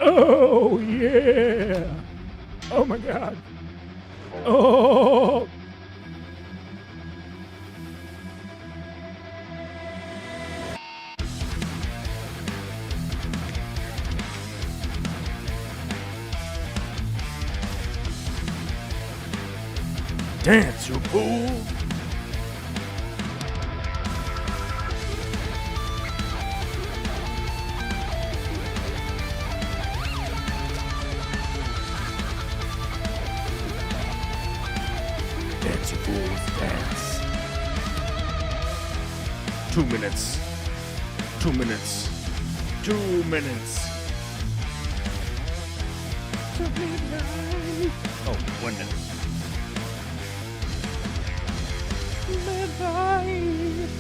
Oh, yeah. Oh, my God. Oh. Dance, you fool. Dance, you fools, dance. 2 minutes. 2 minutes. 2 minutes. Oh, 1 minute. Midnight.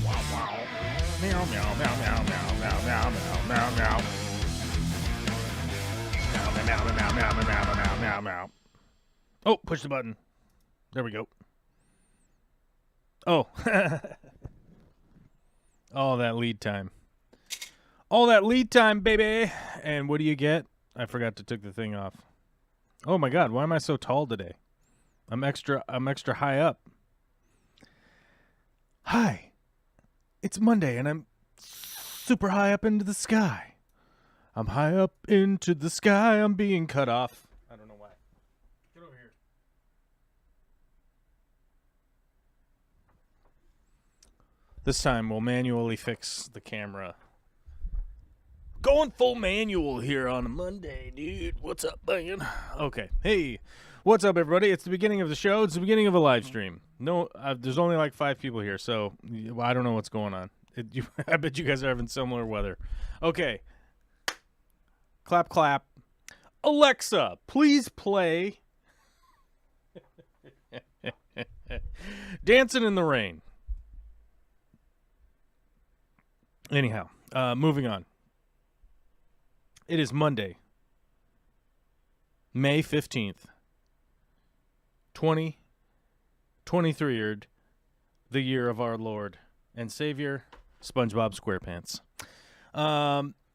Wow. Meow, meow, meow, meow, meow, meow, meow, meow, meow. Meow, meow, meow, meow, meow, meow, meow, meow, meow. Oh, push the button. There we go. Oh. All that lead time. All that lead time, baby. And what do you get? I forgot to take the thing off. Oh my God, why am I so tall today? I'm extra high up. Hi. It's Monday and I'm super high up into the sky. I'm high up into the sky. I'm being cut off. I don't know why. Get over here. This time we'll manually fix the camera. Going full manual here on a Monday, dude. What's up, man? Okay. Hey, what's up, everybody? It's the beginning of the show. It's the beginning of a live stream. No, there's only like 5 people here, so I don't know what's going on. I bet you guys are having similar weather. Okay. Clap, clap. Alexa, please play Dancing in the Rain. Anyhow, moving on. It is Monday, May 15th, 2023, the year of our Lord and Savior, SpongeBob SquarePants.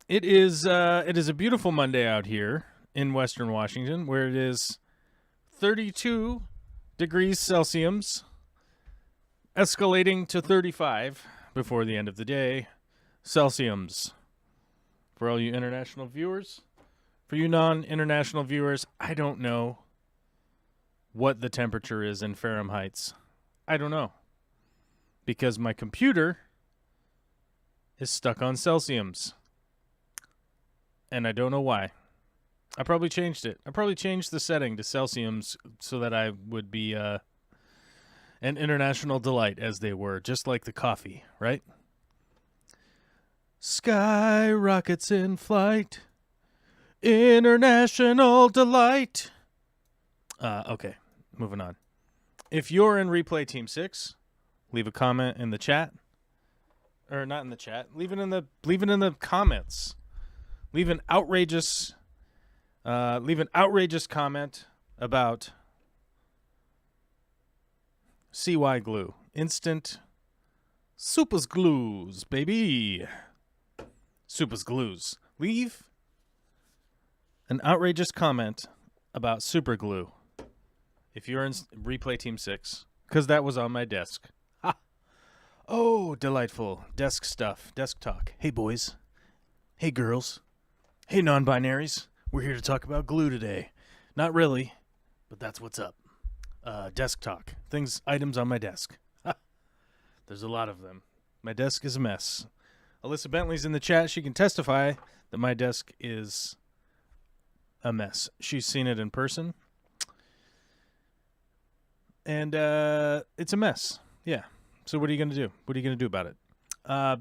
It is a beautiful Monday out here in Western Washington, where it is 32 degrees Celsius, escalating to 35 before the end of the day, Celsius. For all you international viewers, for you non-international viewers, I don't know what the temperature is in Fahrenheit. I don't know. Because my computer is stuck on Celsius. And I don't know why. I probably changed it. I probably changed the setting to Celsius so that I would be an international delight, as they were, just like the coffee, right? Sky rockets in flight, international delight. Okay, moving on. If you're in Replay Team 6, leave a comment in the chat. Or not in the chat. Leave it in the comments. Leave an outrageous comment about CY glue. Instant Supers glues, baby. Supers glues. Leave an outrageous comment about super glue if you're in Replay Team 6, because that was on my desk. Ha! Oh, Oh, delightful. Desk stuff. Desk talk. Hey, boys. Hey, girls. Hey, non-binaries. We're here to talk about glue today. Not really, but that's what's up. Desk talk. Items on my desk. There's a lot of them. My desk is a mess. Alyssa Bentley's in the chat. She can testify that my desk is a mess. She's seen it in person. And it's a mess. Yeah. So what are you going to do? What are you going to do about it?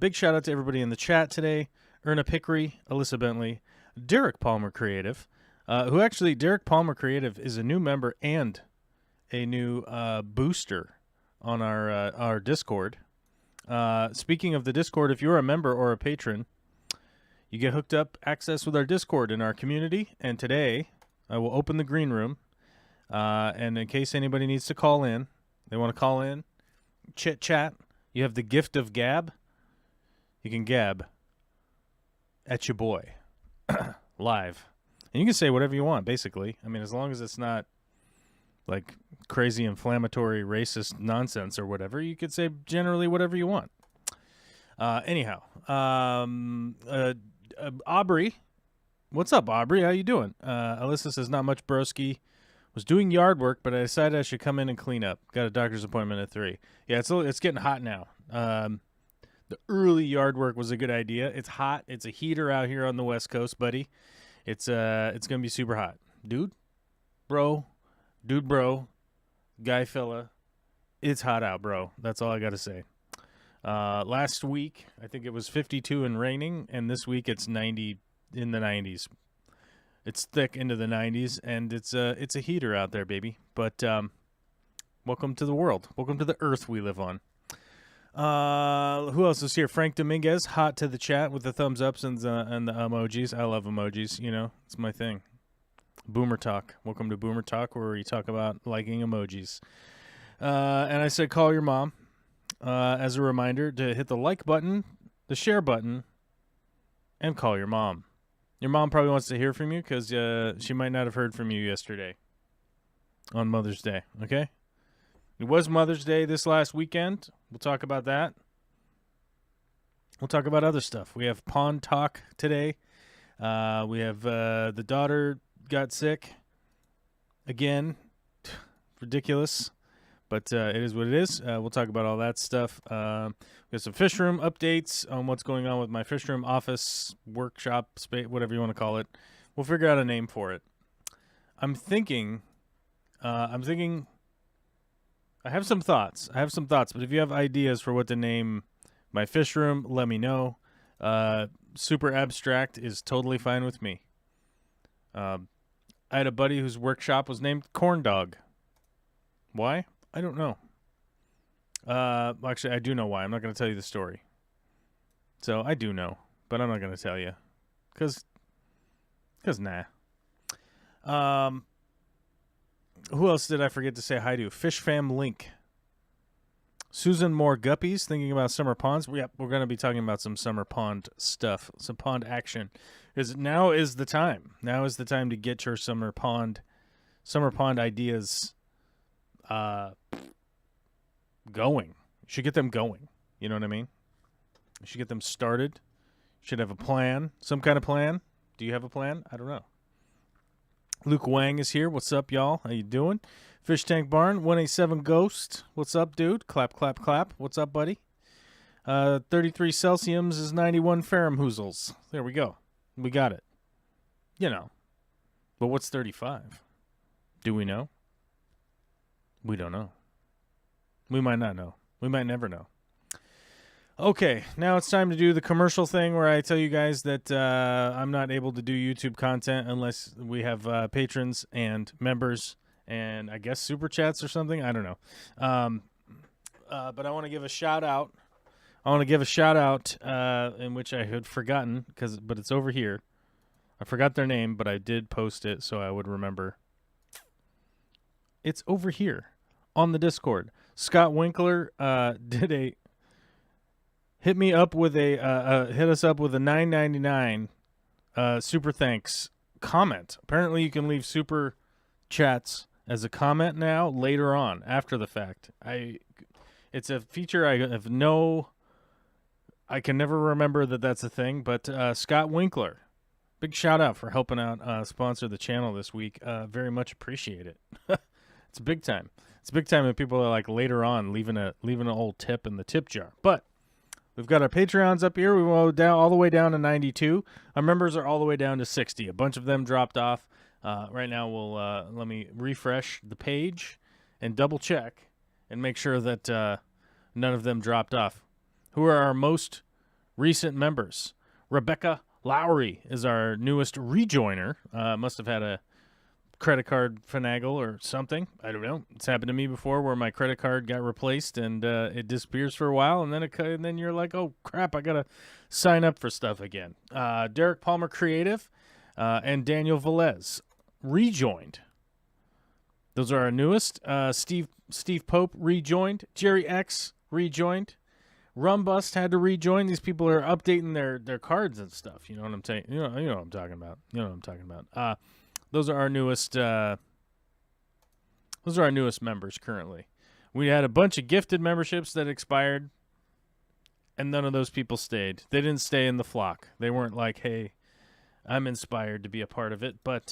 Big shout out to everybody in the chat today. Erna Pickery, Alyssa Bentley, Derek Palmer Creative, Derek Palmer Creative is a new member and a new booster on our Discord. Speaking of the Discord, if you're a member or a patron, you get hooked up access with our Discord in our community. And today I will open the green room. And in case anybody needs to call in, they want to call in, chit chat, you have the gift of gab. You can gab at your boy live. And you can say whatever you want, basically. I mean, as long as it's not like crazy inflammatory racist nonsense or whatever, you could say generally whatever you want. Anyhow, Aubrey, what's up, Aubrey? How you doing? Alyssa says, not much, broski. Was doing yard work, but I decided I should come in and clean up. Got a doctor's appointment at 3. Yeah, it's getting hot now. The early yard work was a good idea. It's hot. It's a heater out here on the West Coast, buddy. It's gonna be super hot, dude, bro, guy, fella. It's hot out, bro. That's all I gotta say. Last week I think it was 52 and raining, and this week it's 90 in the 90s. It's thick into the 90s, and it's a heater out there, baby. But welcome to the world. Welcome to the earth we live on. Who else is here? Frank Dominguez, hot to the chat with the thumbs ups and the emojis. I love emojis. You know, it's my thing. Boomer Talk. Welcome to Boomer Talk, where we talk about liking emojis. And I said call your mom as a reminder to hit the like button, the share button, and call your mom. Your mom probably wants to hear from you because she might not have heard from you yesterday on Mother's Day, okay? It was Mother's Day this last weekend. We'll talk about that. We'll talk about other stuff. We have pond talk today. We have the daughter got sick again. Ridiculous, but it is what it is. We'll talk about all that stuff. We have some fish room updates on what's going on with my fish room office, workshop, space, whatever you want to call it. We'll figure out a name for it. I'm thinking I have some thoughts, but if you have ideas for what to name my fish room, let me know. Super abstract is totally fine with me. I had a buddy whose workshop was named Corn Dog. Why? I don't know. Actually, I do know why. I'm not going to tell you the story. So I do know, but I'm not going to tell you. Because nah. Who else did I forget to say hi to? Fish Fam Link. Susan Moore Guppies, thinking about summer ponds. Yep, we're going to be talking about some summer pond stuff, some pond action. Because now is the time. Now is the time to get your summer pond ideas going. You should get them going. You know what I mean? You should get them started. You should have a plan, some kind of plan. Do you have a plan? I don't know. Luke Wang is here. What's up, y'all? How you doing? Fish Tank Barn, 187 Ghost. What's up, dude? Clap, clap, clap. What's up, buddy? 33 Celsius is 91 Fahrenheit's. There we go. We got it. You know. But what's 35? Do we know? We don't know. We might not know. We might never know. Okay, now it's time to do the commercial thing where I tell you guys that I'm not able to do YouTube content unless we have patrons and members and I guess super chats or something. I don't know. But I want to give a shout out. In which I had forgotten, but it's over here. I forgot their name, but I did post it so I would remember. It's over here on the Discord. Scott Winkler hit us up with a $9.99 super thanks comment. Apparently you can leave super chats as a comment now later on after the fact. It's a feature I have no I can never remember that that's a thing, but Scott Winkler, big shout out for helping out sponsor the channel this week. Very much appreciate it. It's big time. It's big time that people are like later on leaving an old tip in the tip jar. But we've got our Patreons up here. We go down all the way down to 92. Our members are all the way down to 60. A bunch of them dropped off. Right now, we'll let me refresh the page and double check and make sure that none of them dropped off. Who are our most recent members? Rebecca Lowry is our newest rejoiner. Must have had a credit card finagle or something. I don't know. It's happened to me before where my credit card got replaced and it disappears for a while, and then you're like, oh crap, I gotta sign up for stuff again. Derek Palmer Creative and Daniel Velez rejoined. Those are our newest. Steve Pope rejoined. Jerry X rejoined. Rumbust had to rejoin. These people are updating their cards and stuff. You know what I'm saying? You know what I'm talking about. You know what I'm talking about. Those are our newest. Those are our newest members currently. We had a bunch of gifted memberships that expired, and none of those people stayed. They didn't stay in the flock. They weren't like, "Hey, I'm inspired to be a part of it." But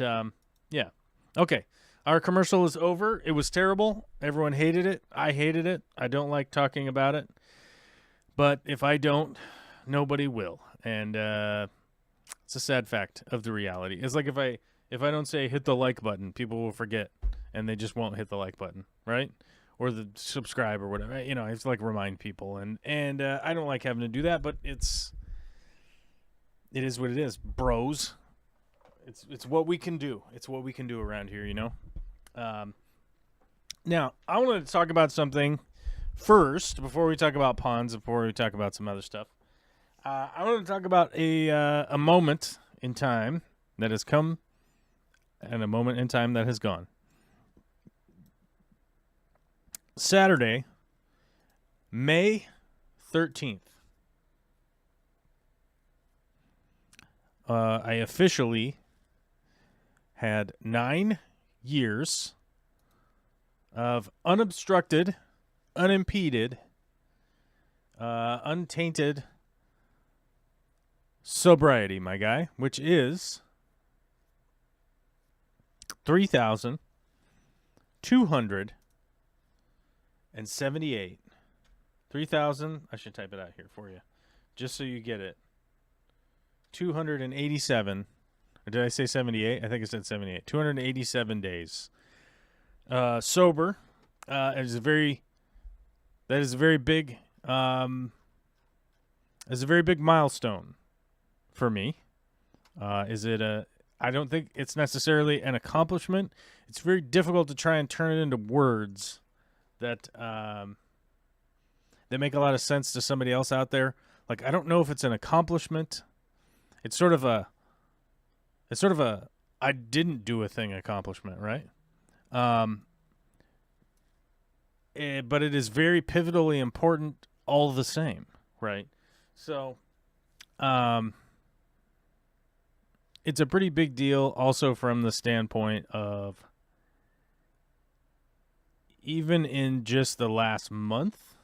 yeah, okay. Our commercial is over. It was terrible. Everyone hated it. I hated it. I don't like talking about it. But if I don't, nobody will. And it's a sad fact of the reality. It's like if I don't say hit the like button, people will forget, and they just won't hit the like button, right? Or the subscribe or whatever. You know, I have to like remind people, and I don't like having to do that, but it is what it is, bros. It's what we can do. It's what we can do around here, you know. Now I wanted to talk about something first before we talk about ponds. Before we talk about some other stuff, I want to talk about a moment in time that has come. And a moment in time that has gone. Saturday, May 13th. I officially had 9 years of unobstructed, unimpeded, untainted sobriety, my guy, which is 3,278. 3,000. I should type it out here for you, just so you get it. 287. Or did I say 78? I think I said 78. 287 days. Sober. That is a very big. Is a very big milestone for me. I don't think it's necessarily an accomplishment. It's very difficult to try and turn it into words that make a lot of sense to somebody else out there. Like, I don't know if it's an accomplishment. It's sort of a I didn't do a thing accomplishment, right? But it is very pivotally important all the same, right? So, it's a pretty big deal also from the standpoint of even in just the last month,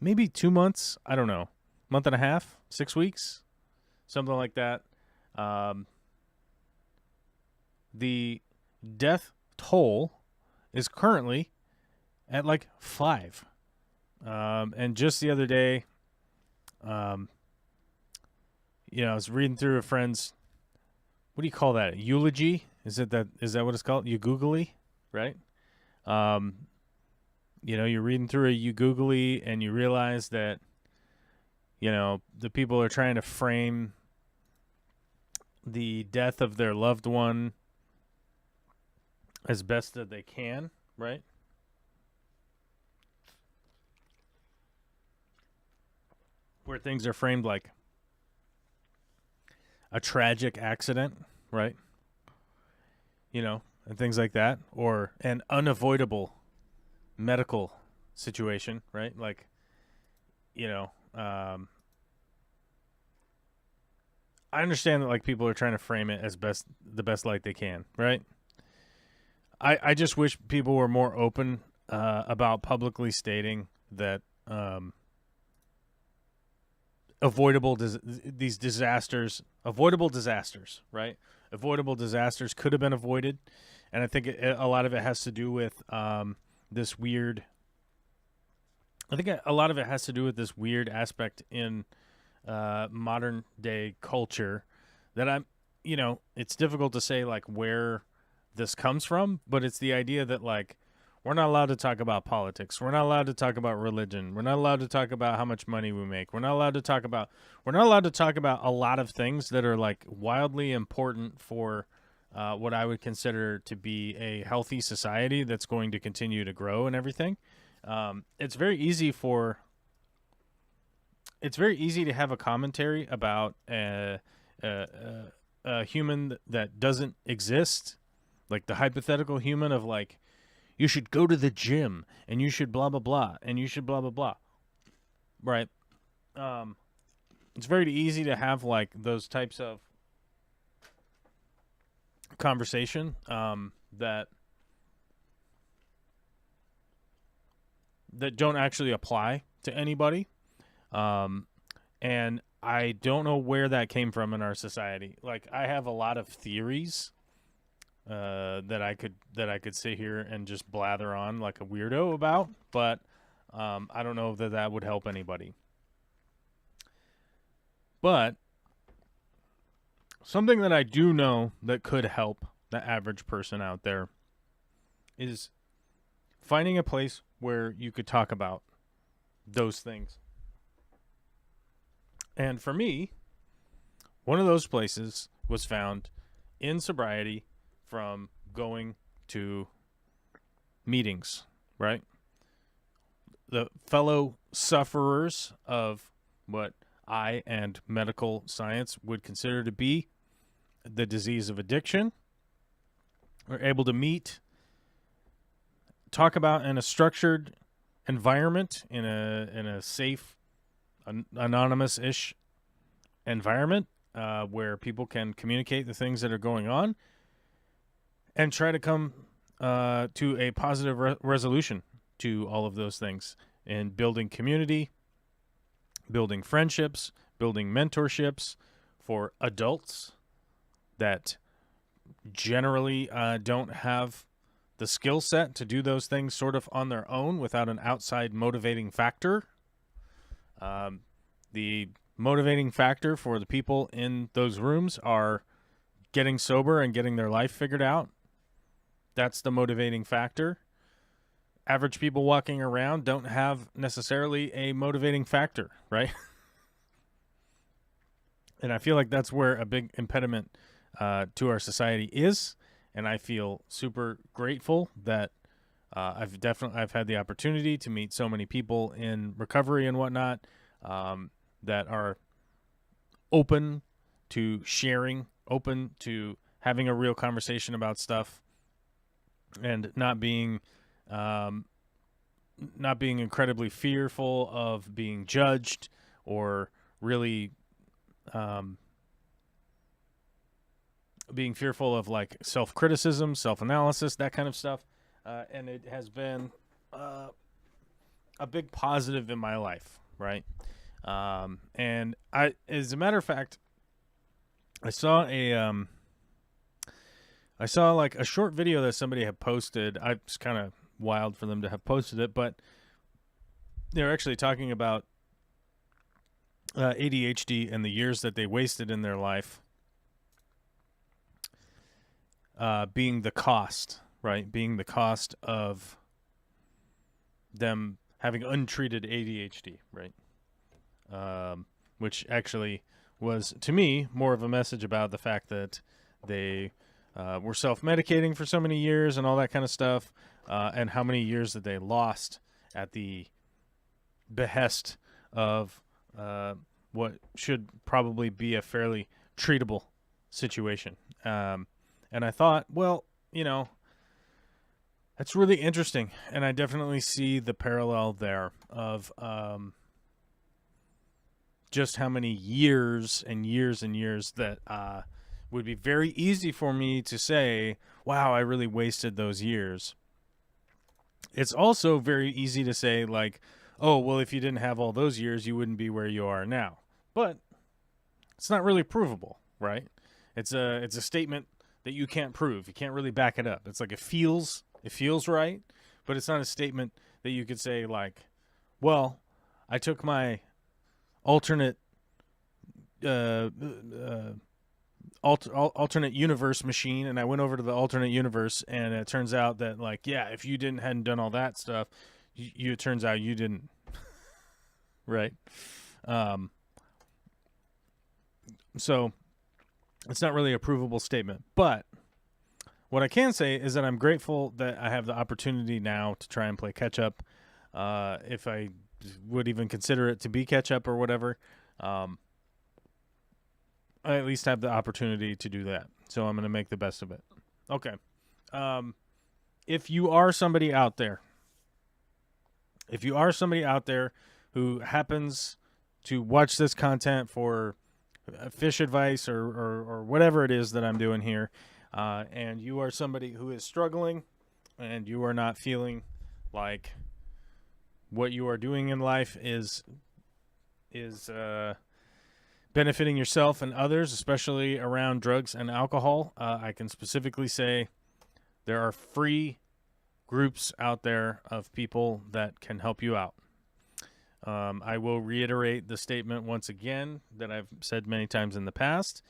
maybe 2 months, I don't know, month and a half, 6 weeks, something like that. The death toll is currently at like 5. And just the other day, I was reading through a friend's, what do you call that? Eulogy? Is that what it's called? Eugoogly, right? You're reading through a Eugoogly and you realize that, the people are trying to frame the death of their loved one as best that they can, right? Where things are framed like a tragic accident, right? And things like that, or an unavoidable medical situation, right? Like, I understand that like people are trying to frame it as the best light they can, right? I just wish people were more open about publicly stating that these disasters, avoidable disasters, right? Avoidable disasters could have been avoided, and I think a lot of it has to do with this weird. I think a lot of it has to do with this weird aspect in modern day culture that it's difficult to say like where this comes from, but it's the idea that like we're not allowed to talk about politics. We're not allowed to talk about religion. We're not allowed to talk about how much money we make. We're not allowed to talk about a lot of things that are like wildly important for what I would consider to be a healthy society that's going to continue to grow and everything. It's very easy to have a commentary about a human that doesn't exist, like the hypothetical human of like, you should go to the gym and you should blah, blah, blah, and you should blah, blah, blah. Right. It's very easy to have like those types of conversation that don't actually apply to anybody. And I don't know where that came from in our society. Like, I have a lot of theories that I could sit here and just blather on like a weirdo about, but I don't know that would help anybody. But something that I do know that could help the average person out there is finding a place where you could talk about those things. And for me, one of those places was found in sobriety from going to meetings, right? The fellow sufferers of what I and medical science would consider to be the disease of addiction are able to meet, talk about in a structured environment, in a safe, anonymous-ish environment where people can communicate the things that are going on and try to come to a positive resolution to all of those things, and building community, building friendships, building mentorships for adults that generally don't have the skill set to do those things sort of on their own without an outside motivating factor. The motivating factor for the people in those rooms are getting sober and getting their life figured out. That's the motivating factor. Average people walking around don't have necessarily a motivating factor, right? And I feel like that's where a big impediment to our society is. And I feel super grateful that I've had the opportunity to meet so many people in recovery and whatnot that are open to sharing, open to having a real conversation about stuff, and not being incredibly fearful of being judged or really being fearful of like self-criticism, self-analysis, that kind of stuff. And it has been a big positive in my life, right? And as a matter of fact, I saw like a short video that somebody had posted. It's kind of wild for them to have posted it, but they're actually talking about ADHD and the years that they wasted in their life being the cost, right? Being the cost of them having untreated ADHD, right? Which actually was, to me, more of a message about the fact that they were self-medicating for so many years and all that kind of stuff, and how many years that they lost at the behest of what should probably be a fairly treatable situation. And I thought, well, that's really interesting, and I definitely see the parallel there of just how many years and years and years that would be very easy for me to say, wow, I really wasted those years. It's also very easy to say, like, oh, well, if you didn't have all those years, you wouldn't be where you are now. but it's not really provable, right? It's a statement that you can't prove. You can't really back it up. It's like it feels right, but it's not a statement that you could say like, well, I took my alternate alternate universe machine and I went over to the alternate universe, and it turns out that, like, yeah, if you hadn't done all that stuff, it turns out you didn't. Right. So it's not really a provable statement, but what I can say is that I'm grateful that I have the opportunity now to try and play catch up. If I would even consider it to be catch up or whatever, I at least have the opportunity to do that. So I'm going to make the best of it. Okay. If you are somebody out there who happens to watch this content for fish advice or whatever it is that I'm doing here, and you are somebody who is struggling and you are not feeling like what you are doing in life is benefiting yourself and others, especially around drugs and alcohol, I can specifically say there are free groups out there of people that can help you out. I will reiterate the statement once again that I've said many times in the past,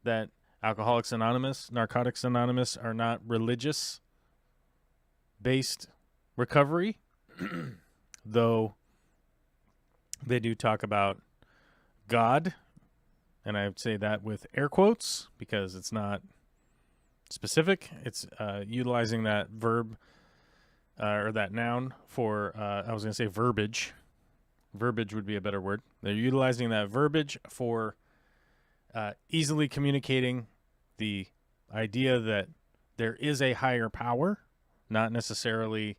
that Alcoholics Anonymous, Narcotics Anonymous are not religious-based recovery, though they do talk about God, and I would say that with air quotes because it's not specific. It's utilizing that verb or that noun for, I was going to say verbiage. Verbiage would be a better word. They're utilizing that verbiage for easily communicating the idea that there is a higher power, not necessarily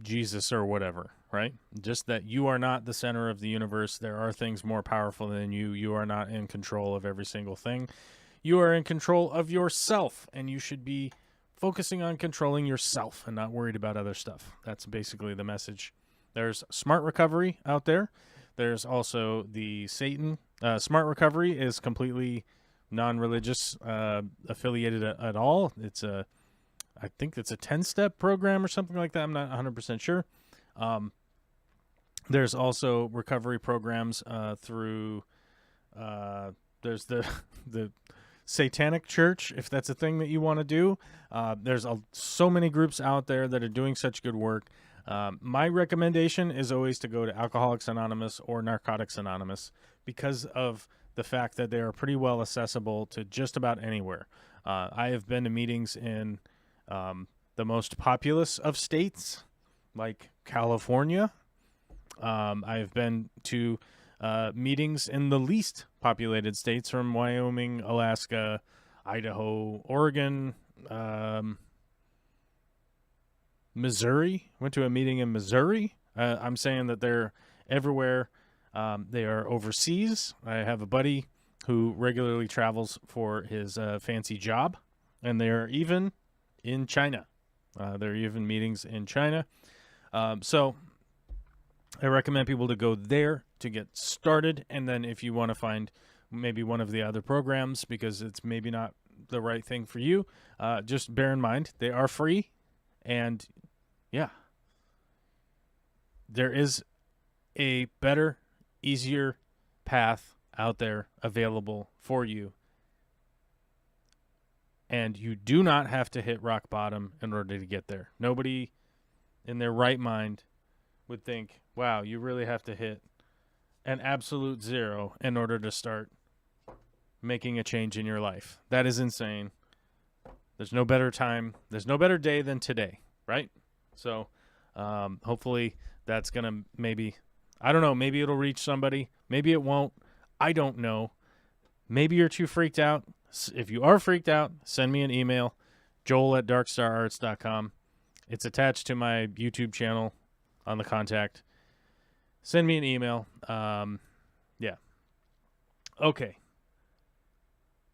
Jesus or whatever, right? Just that you are not the center of the universe. There are things more powerful than you. You are not in control of every single thing. You are in control of yourself, and you should be focusing on controlling yourself and not worried about other stuff. That's basically the message. There's Smart Recovery out there. There's also the Satan. Smart Recovery is completely non-religious affiliated at all. It's I think it's a 10-step program or something like that. I'm not 100% sure. There's also recovery programs through there's the Satanic Church, if that's a thing that you want to do. There's so many groups out there that are doing such good work. My recommendation is always to go to Alcoholics Anonymous or Narcotics Anonymous because of the fact that they are pretty well accessible to just about anywhere. I have been to meetings in the most populous of states, like California. I have been to meetings in the least populated states, from Wyoming, Alaska, Idaho, Oregon, Missouri. Went to a meeting in Missouri. I'm saying that they're everywhere. They are overseas. I have a buddy who regularly travels for his fancy job, and they are even in China. There are even meetings in China. So I recommend people to go there to get started, and then if you want to find maybe one of the other programs because it's maybe not the right thing for you, just bear in mind they are free, and yeah, there is a better, easier path out there available for you, and you do not have to hit rock bottom in order to get there. Nobody in their right mind would think, wow, you really have to hit an absolute zero in order to start making a change in your life. That is insane. There's no better time. There's no better day than today, right? So hopefully that's going to maybe, I don't know, maybe it'll reach somebody. Maybe it won't. I don't know. Maybe you're too freaked out. If you are freaked out, send me an email, joel@darkstararts.com. It's attached to my YouTube channel on the contact. Send me an email. Yeah. Okay.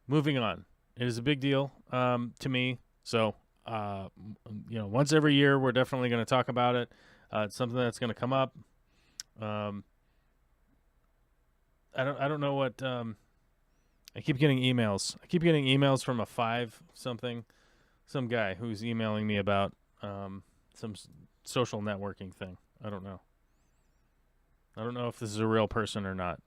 Moving on. It is a big deal to me. So, once every year, we're definitely going to talk about it. It's something that's going to come up. I don't know what. I keep getting emails. I keep getting emails from a 5-something, some guy who's emailing me about some social networking thing. I don't know. I don't know if this is a real person or not.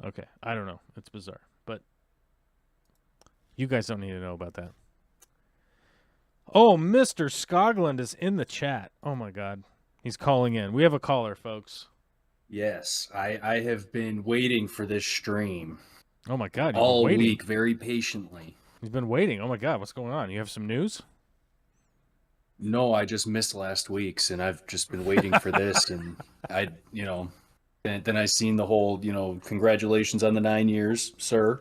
Okay, I don't know. It's bizarre, but you guys don't need to know about that. Oh, Mr. Scogland is in the chat. Oh my God, he's calling in. We have a caller, folks. Yes, I have been waiting for this stream. Oh my God, you've all been waiting. week very patiently. You've been waiting. Oh my God, what's going on? You have some news? No, I just missed last week's, and I've just been waiting for this, and then I seen the whole, congratulations on the 9 years, sir.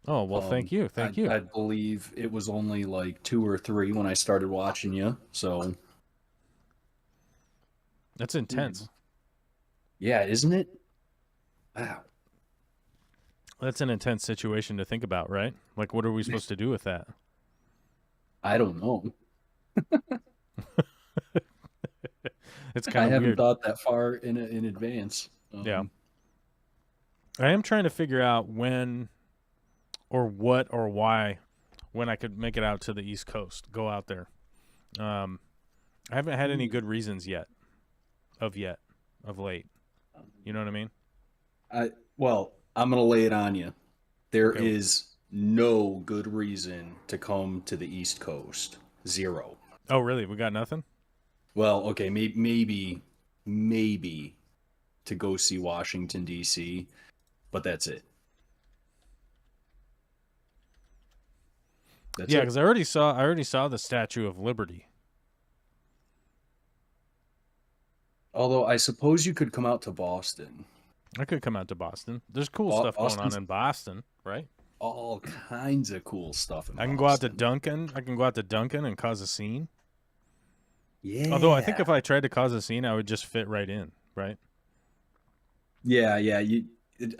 Oh, well, thank you. Thank you. I believe it was only like 2 or 3 when I started watching you, so. That's intense. Yeah, isn't it? Wow. That's an intense situation to think about, right? Like, what are we supposed to do with that? I don't know. It's kind of weird. I haven't thought that far in advance. Yeah. I am trying to figure out when or what or why when I could make it out to the East Coast, go out there. I haven't had any good reasons yet, of late. You know what I mean? Well, I'm going to lay it on you. There is no good reason to come to the East Coast. 0. Oh, really? We got nothing? Well, okay, maybe to go see Washington, D.C., but that's it. Yeah, because I already saw the Statue of Liberty. Although I suppose you could come out to Boston. I could come out to Boston. There's cool stuff going on in Boston, right? All kinds of cool stuff in Boston. I can go out to Duncan. I can go out to Duncan and cause a scene. Yeah. Although I think if I tried to cause a scene, I would just fit right in, right? Yeah.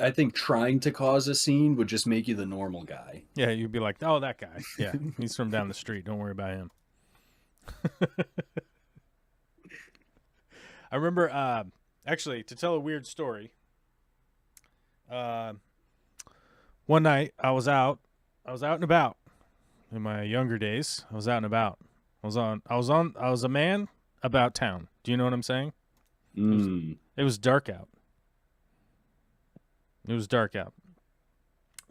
I think trying to cause a scene would just make you the normal guy. Yeah, you'd be like, oh, that guy. Yeah, he's from down the street. Don't worry about him. I remember, actually, to tell a weird story, one night I was out and about. In my younger days, I was out and about. I was a man about town. Do you know what I'm saying? It was dark out. It was dark out.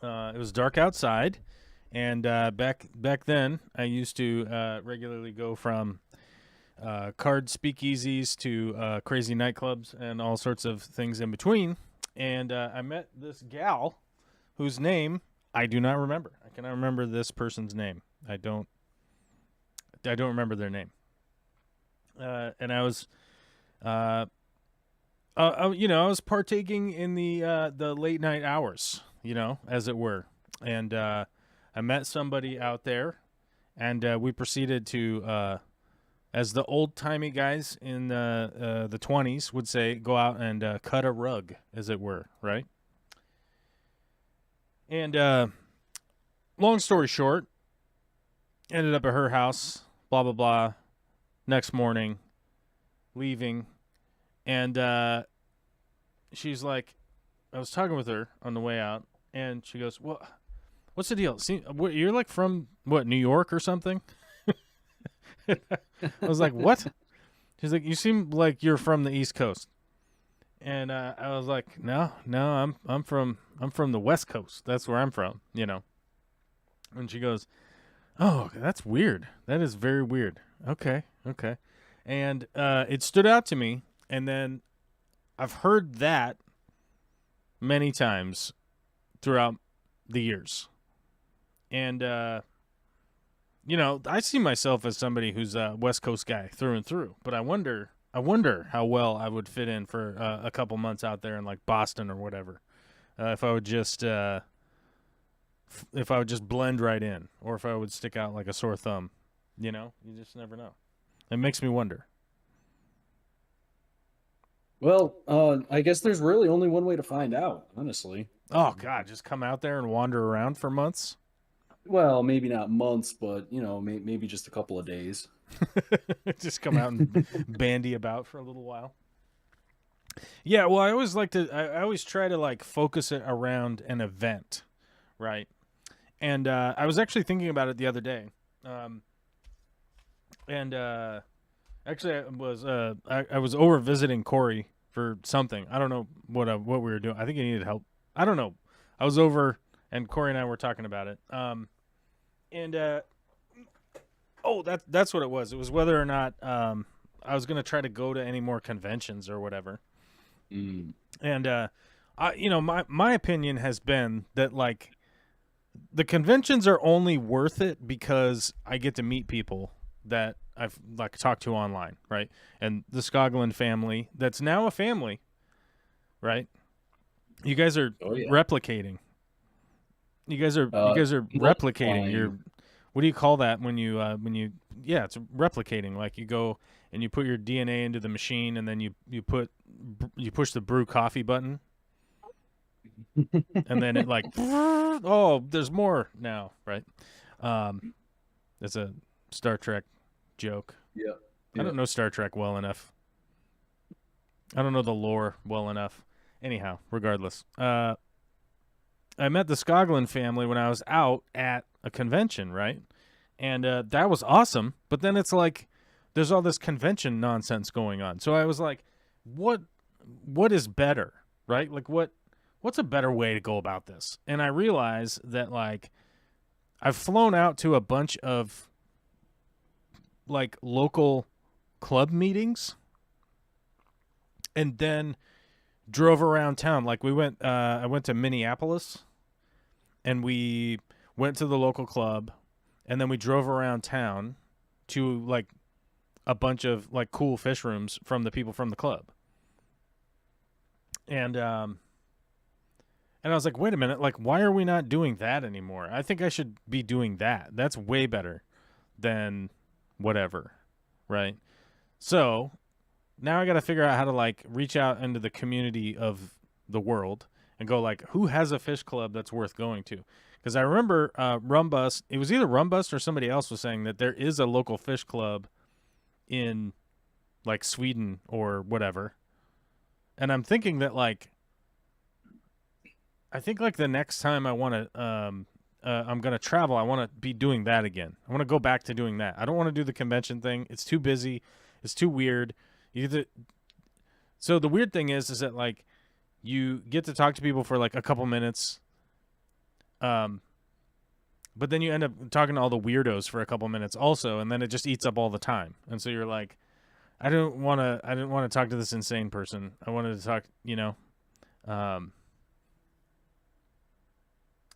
It was dark outside, and back then I used to regularly go from card speakeasies to crazy nightclubs and all sorts of things in between. And I met this gal whose name I do not remember. I cannot remember this person's name. I don't remember their name. And I was, I was partaking in the late night hours, as it were. And I met somebody out there, and we proceeded to, as the old-timey guys in the 20s would say, go out and cut a rug, as it were, right? And long story short, ended up at her house, blah, blah, blah, next morning, leaving, and she's like, I was talking with her on the way out, and she goes, well, what's the deal? See, you're like from, New York or something? I was like, what? She's like, you seem like you're from the East Coast. And I was like, no, I'm from the West Coast. That's where I'm from, And she goes, oh, that's weird. That is very weird. Okay. And it stood out to me, and then I've heard that many times throughout the years. And I see myself as somebody who's a West Coast guy through and through, but I wonder how well I would fit in for a couple months out there in like Boston or whatever, if I would just blend right in, or if I would stick out like a sore thumb. You just never know. It makes me wonder. Well, I guess there's really only one way to find out, honestly. Oh God, just come out there and wander around for months. Well, maybe not months, but maybe just a couple of days. Just come out and bandy about for a little while. Yeah, well, I always like to. I always try to like focus it around an event, right? And I was actually thinking about it the other day, um, and actually I was over visiting Corey for something. I don't know what we were doing. I think he needed help. I don't know. I was over, and Corey and I were talking about it. And oh, that's what it was. It was whether or not I was gonna try to go to any more conventions or whatever. Mm. And my opinion has been that like the conventions are only worth it because I get to meet people that I've like talked to online, right? And the Skoglund family, that's now a family, right? You guys are Oh yeah. replicating. You guys are replicating. Multiplying. What do you call that when you yeah, it's replicating. Like you go and you put your DNA into the machine and then you push the brew coffee button and then it like oh, there's more now, right? It's a Star Trek joke. Yeah. I Yeah. don't know Star Trek well enough. I don't know the lore well enough. Anyhow, regardless, I met the Skoglund family when I was out at a convention, right? And that was awesome. But then it's like there's all this convention nonsense going on. So I was like, what is better, right? Like what's a better way to go about this? And I realized that like I've flown out to a bunch of like local club meetings and then drove around town. Like I went to Minneapolis and we went to the local club and then we drove around town to like a bunch of like cool fish rooms from the people from the club. And I was like, wait a minute, like why are we not doing that anymore? I think I should be doing that. That's way better than whatever, right? So now I got to figure out how to like reach out into the community of the world and go like, who has a fish club that's worth going to? Because I remember Rumbust, it was either Rumbust or somebody else was saying that there is a local fish club in like Sweden or whatever. And I'm thinking that like, I think like the next time I want to, I'm going to travel, I want to be doing that again. I want to go back to doing that. I don't want to do the convention thing. It's too busy. It's too weird. So the weird thing is that like you get to talk to people for like a couple minutes, but then you end up talking to all the weirdos for a couple minutes also, and then it just eats up all the time. And so you're like, I didn't want to talk to this insane person. I wanted to talk,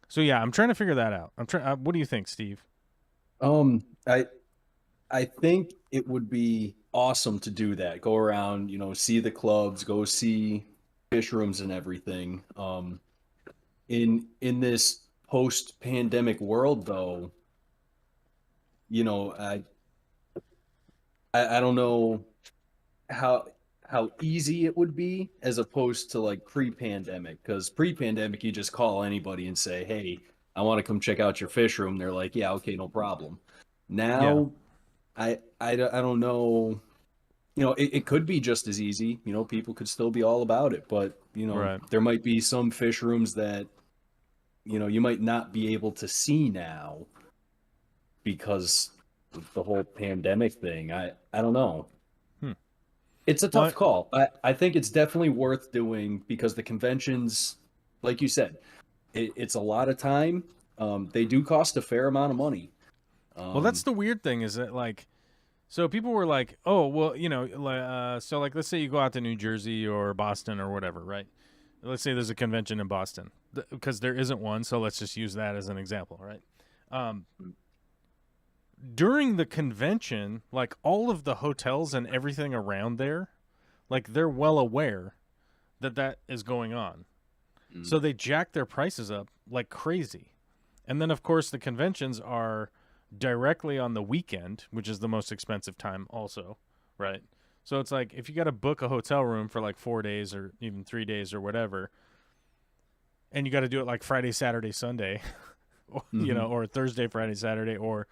So yeah, I'm trying to figure that out. What do you think, Steve? Um, I I think it would be awesome to do that. Go around, see the clubs, go see fish rooms and everything. In this post-pandemic world, though, you know, I don't know how how easy it would be as opposed to like pre-pandemic. Because pre-pandemic, you just call anybody and say, "Hey, I want to come check out your fish room." They're like, "Yeah, okay, no problem." Yeah, Now, I don't know. It could be just as easy. People could still be all about it, but right. there might be some fish rooms that you might not be able to see now because of the whole pandemic thing. I don't know. Hmm. It's a tough What? call. I think it's definitely worth doing because the conventions, like you said, it's a lot of time. They do cost a fair amount of money. Well, that's Um, the weird thing is that like, so people were like, oh, well, so like, let's say you go out to New Jersey or Boston or whatever, right? Let's say there's a convention in Boston because there isn't one, so let's just use that as an example, right? Um, During the convention, like all of the hotels and everything around there, like they're well aware that that is going on. mm, So they jack their prices up like crazy. And then, of course, the conventions are directly on the weekend, which is the most expensive time, also, right? So it's like if you got to book a hotel room for like 4 days or even 3 days or whatever, and you got to do it like Friday, Saturday, Sunday, mhm. or Thursday, Friday, Saturday, or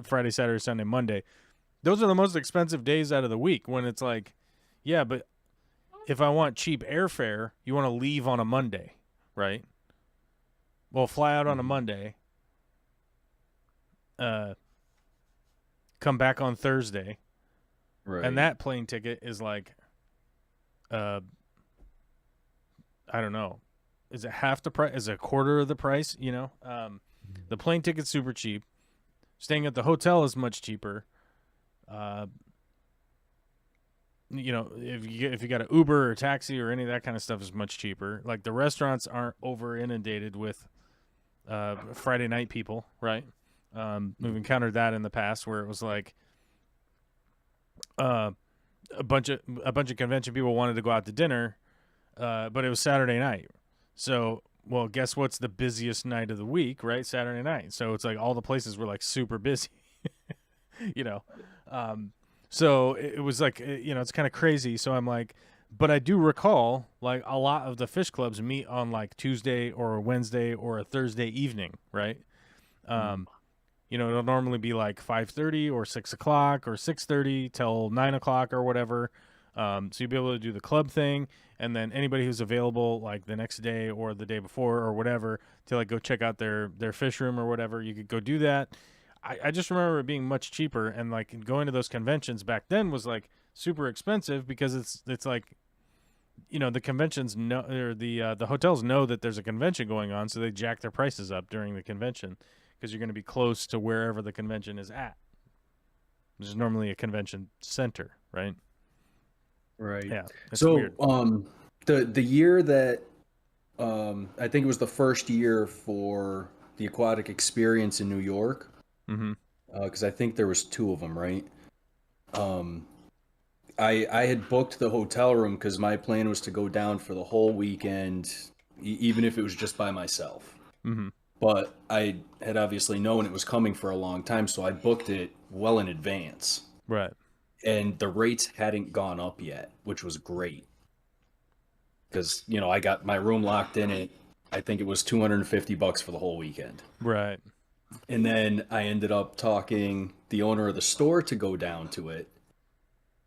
Friday, Saturday, Sunday, Monday. Those are the most expensive days out of the week when it's like, yeah, but if I want cheap airfare, you want to leave on a Monday, right? Well, fly out on a Monday, come back on Thursday, Right. and that plane ticket is like, I don't know, is it half the price? Is it a quarter of the price? You know, the plane ticket's super cheap. Staying at the hotel is much cheaper. You know, if you got an Uber or taxi or any of that kind of stuff is much cheaper. Like the restaurants aren't over inundated with Friday night people, right? We've encountered that in the past where it was like a bunch of convention people wanted to go out to dinner, but it was Saturday night. So, well, guess what's the busiest night of the week, right? Saturday night. So it's like all the places were like super busy, you know. So it was like, you know, it's kind of crazy. So I'm like, but I do recall like a lot of the fish clubs meet on like Tuesday or a Wednesday or a Thursday evening, right? You know, it'll normally be like 5:30 or 6 o'clock or 6:30 till 9 o'clock or whatever. So you'll be able to do the club thing, and then anybody who's available like the next day or the day before or whatever to like go check out their fish room or whatever, you could go do that. I just remember it being much cheaper, and like going to those conventions back then was like super expensive because it's like, you know, the conventions know, or the hotels know that there's a convention going on, so they jack their prices up during the convention because you're going to be close to wherever the convention is at. There's normally a convention center, right? Right. Yeah. It's So, weird. the year that I think it was the first year for the aquatic experience in New York, Mm-hmm. because I think there was two of them, right? Um, I had booked the hotel room because my plan was to go down for the whole weekend, even if it was just by myself. Mm-hmm. But I had obviously known it was coming for a long time, so I booked it well in advance. Right. And the rates hadn't gone up yet, which was great. Because, you know, I got my room locked in at, I think it was $250 for the whole weekend. Right. And then I ended up talking the owner of the store to go down to it.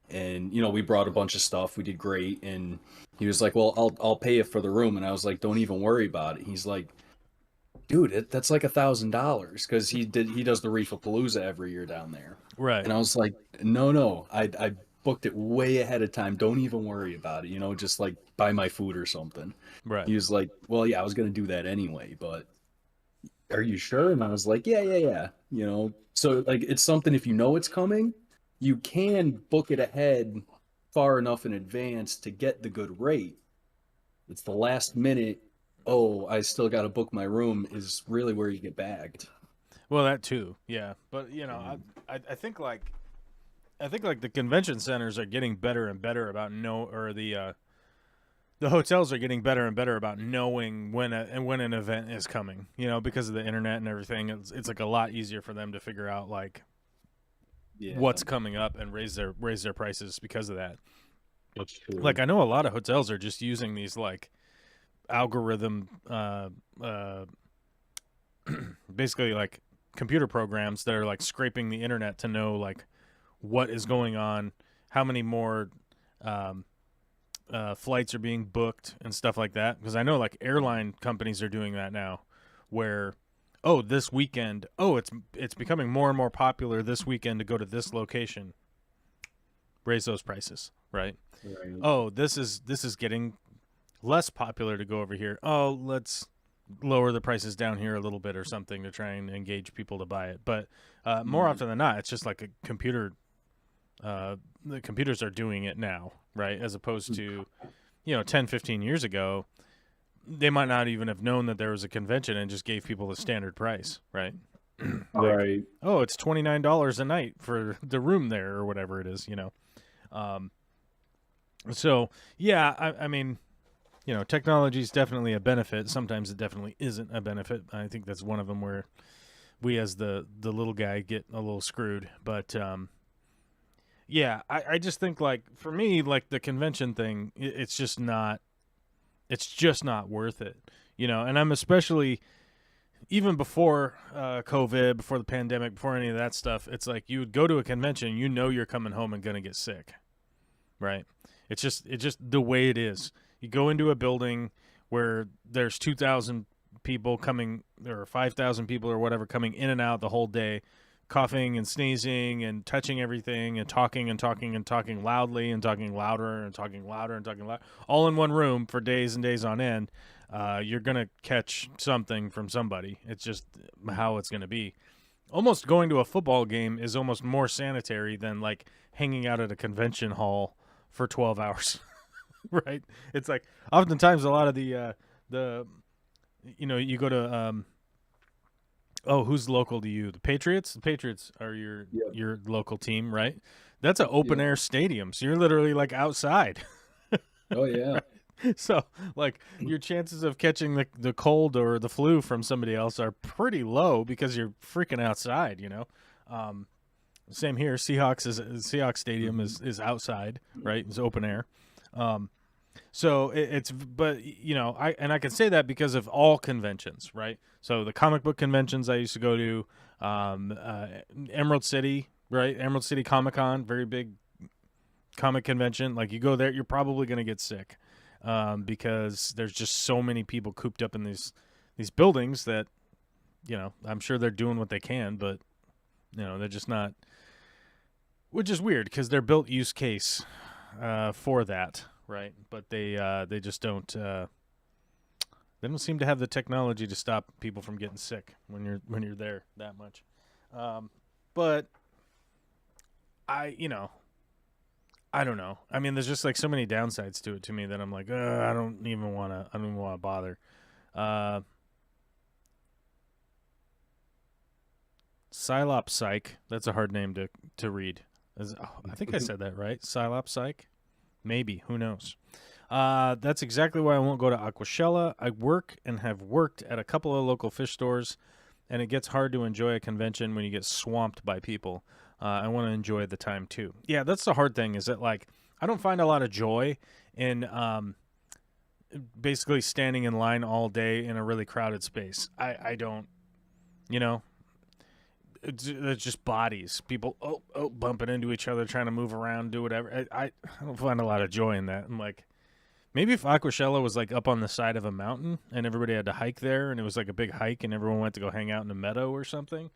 And, you know, we brought a bunch of stuff. We did great. And he was like, well, I'll pay you for the room. And I was like, don't even worry about it. He's like, dude, that's like $1,000 because he does the Reefapalooza every year down there. Right. And I was like, no, I booked it way ahead of time. Don't even worry about it. You know, just like buy my food or something. Right. He was like, well, yeah, I was going to do that anyway, but are you sure? And I was like, yeah. You know, so like it's something, if you know it's coming, you can book it ahead far enough in advance to get the good rate. It's the last minute, oh, I still got to book my room, is really where you get bagged. Well, that too. Yeah. But, you know, I think like the convention centers are getting better and better about the hotels are getting better and better about knowing when an event is coming, you know, because of the internet and everything. It's like a lot easier for them to figure out like what's coming up and raise their prices because of that. That's true. Like I know a lot of hotels are just using these like algorithm basically like computer programs that are like scraping the internet to know like what is going on, how many more flights are being booked and stuff like that. Because I know like airline companies are doing that now, where this weekend, it's becoming more and more popular this weekend to go to this location. Raise those prices, right? Right. This is getting less popular to go over here. Let's lower the prices down here a little bit or something to try and engage people to buy it. But more often than not, it's just like a computer. The computers are doing it now, right? As opposed to, 10, 15 years ago, they might not even have known that there was a convention and just gave people the standard price, right? Right. It's $29 a night for the room there or whatever it is, So, yeah, I mean, technology is definitely a benefit. Sometimes it definitely isn't a benefit. I think that's one of them where we as the little guy get a little screwed. But, yeah, I just think, like, for me, like, the convention thing, it's just not worth it, and I'm especially, even before COVID, before the pandemic, before any of that stuff, it's like you would go to a convention, you're coming home and going to get sick, right? It's just the way it is. You go into a building where there's 2,000 people coming, or 5,000 people or whatever coming in and out the whole day, coughing and sneezing and touching everything and talking and talking and talking loudly and talking louder and talking louder and talking loud, all in one room for days and days on end. You're gonna catch something from somebody. It's just how it's gonna be. Almost going to a football game is almost more sanitary than like hanging out at a convention hall for 12 hours. Right? It's like oftentimes a lot of the you go to who's local to you? The Patriots? The Patriots are your local team, right? That's an open air stadium. So you're literally like outside. Oh yeah. So like your chances of catching the cold or the flu from somebody else are pretty low because you're freaking outside, Same here. Seahawks Stadium is outside, right? It's open air. So but I can say that because of all conventions, right? So the comic book conventions I used to go to, Emerald City, right? Emerald City Comic Con, very big comic convention. Like you go there, you're probably going to get sick, because there's just so many people cooped up in these buildings that, I'm sure they're doing what they can, but they're just not, which is weird because they're built use case, for that. Right, but they just don't they don't seem to have the technology to stop people from getting sick when you're there that much. But I don't know. I mean, there's just like so many downsides to it to me that I'm like, I don't even want to bother. Psylop Psych. That's a hard name to read. I think I said that right. Psylop Psych. Maybe. Who knows? That's exactly why I won't go to Aquascape. I work and have worked at a couple of local fish stores, and it gets hard to enjoy a convention when you get swamped by people. I want to enjoy the time, too. Yeah, that's the hard thing, is that, like, I don't find a lot of joy in basically standing in line all day in a really crowded space. I don't, it's just bodies, people bumping into each other, trying to move around, do whatever. I don't find a lot of joy in that. I'm like, maybe if Aquascape was like up on the side of a mountain and everybody had to hike there, and it was like a big hike and everyone went to go hang out in a meadow or something,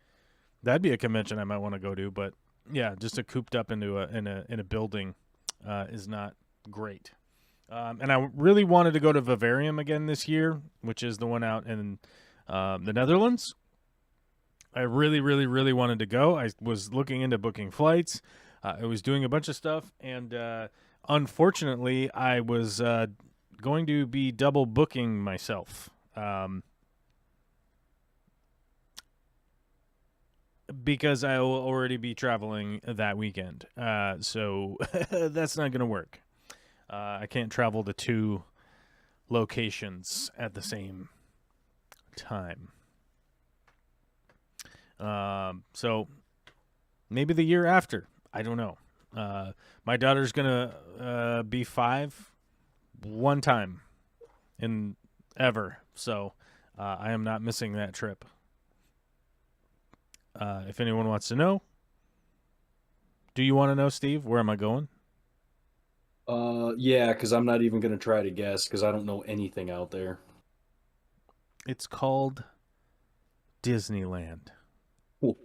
that'd be a convention I might want to go to. But yeah, just a cooped up into in a building is not great. And I really wanted to go to Vivarium again this year, which is the one out in the Netherlands. I really, really, really wanted to go. I was looking into booking flights. I was doing a bunch of stuff, and unfortunately, I was going to be double booking myself because I will already be traveling that weekend. So that's not going to work. I can't travel to two locations at the same time. So maybe the year after. I don't know. My daughter's gonna be 5 one time in ever, so I am not missing that trip. If anyone wants to know, do you want to know, Steve? Where am I going? Yeah, because I'm not even gonna try to guess because I don't know anything out there. It's called Disneyland. Whoa.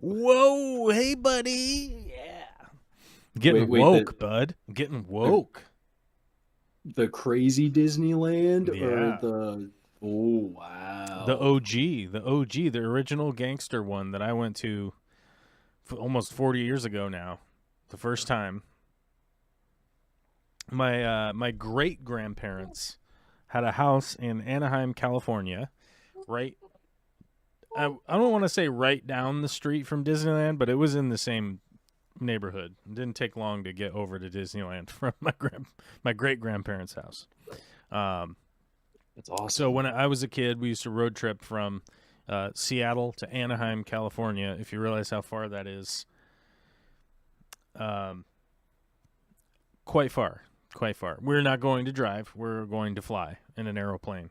Whoa, hey, buddy. Yeah. Getting woke, bud. Getting woke. The crazy Disneyland Yeah. or the... Oh, wow. The OG, the original gangster one that I went to almost 40 years ago now. The first time. My great-grandparents had a house in Anaheim, California, right? I don't want to say right down the street from Disneyland, but it was in the same neighborhood. It didn't take long to get over to Disneyland from my great-grandparents' house. That's awesome. So when I was a kid, we used to road trip from Seattle to Anaheim, California. If you realize how far that is, quite far. We're not going to drive. We're going to fly in an aeroplane.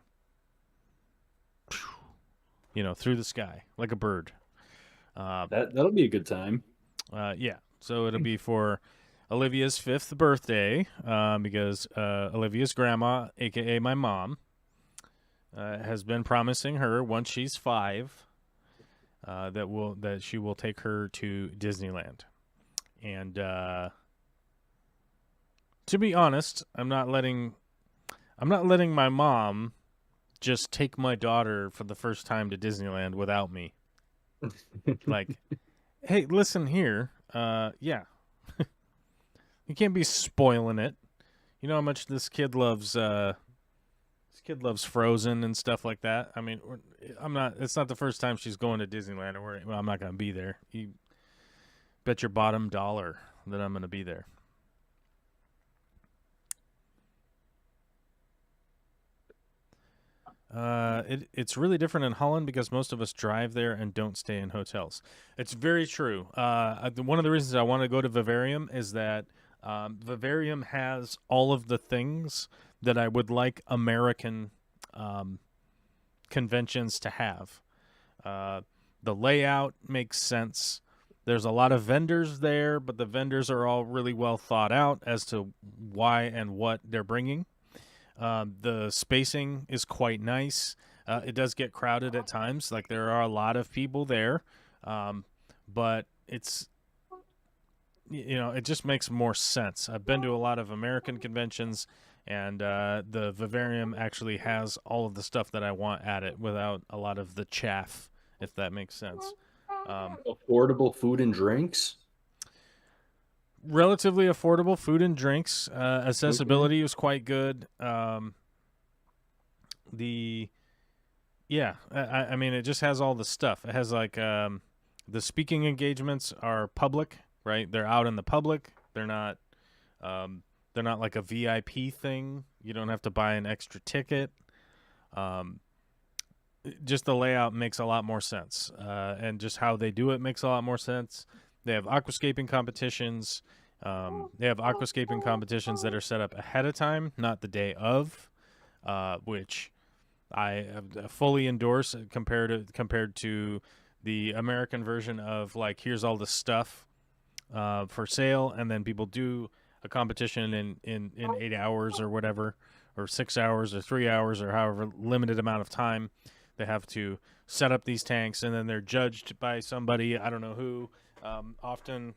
Through the sky like a bird. That'll be a good time. Yeah. So it'll be for Olivia's 5th birthday, because Olivia's grandma, aka my mom, has been promising her once she's 5 that she will take her to Disneyland. And to be honest, I'm not letting my mom just take my daughter for the first time to Disneyland without me. Like, hey, listen here. Yeah. You can't be spoiling it. You know how much this kid loves Frozen and stuff like that. I mean, it's not the first time she's going to Disneyland, or I'm not going to be there. You bet your bottom dollar that I'm going to be there. It's really different in Holland because most of us drive there and don't stay in hotels. It's very true. One of the reasons I want to go to Vivarium is that Vivarium has all of the things that I would like American conventions to have. The layout makes sense. There's a lot of vendors there, but the vendors are all really well thought out as to why and what they're bringing. The spacing is quite nice. It does get crowded at times. Like, there are a lot of people there, but it's, it just makes more sense. I've been to a lot of American conventions, and the Vivarium actually has all of the stuff that I want at it without a lot of the chaff, if that makes sense. Affordable food and drinks? Relatively affordable food and drinks. Accessibility was quite good. I mean, it just has all the stuff. It has like the speaking engagements are public, right? They're out in the public. They're not like a VIP thing. You don't have to buy an extra ticket. Just the layout makes a lot more sense, and just how they do it makes a lot more sense. They have aquascaping competitions. They have aquascaping competitions that are set up ahead of time, not the day of, which I fully endorse compared to the American version of, like, here's all the stuff for sale, and then people do a competition in 8 hours or whatever, or 6 hours or 3 hours or however limited amount of time they have to set up these tanks, and then they're judged by somebody, I don't know who, often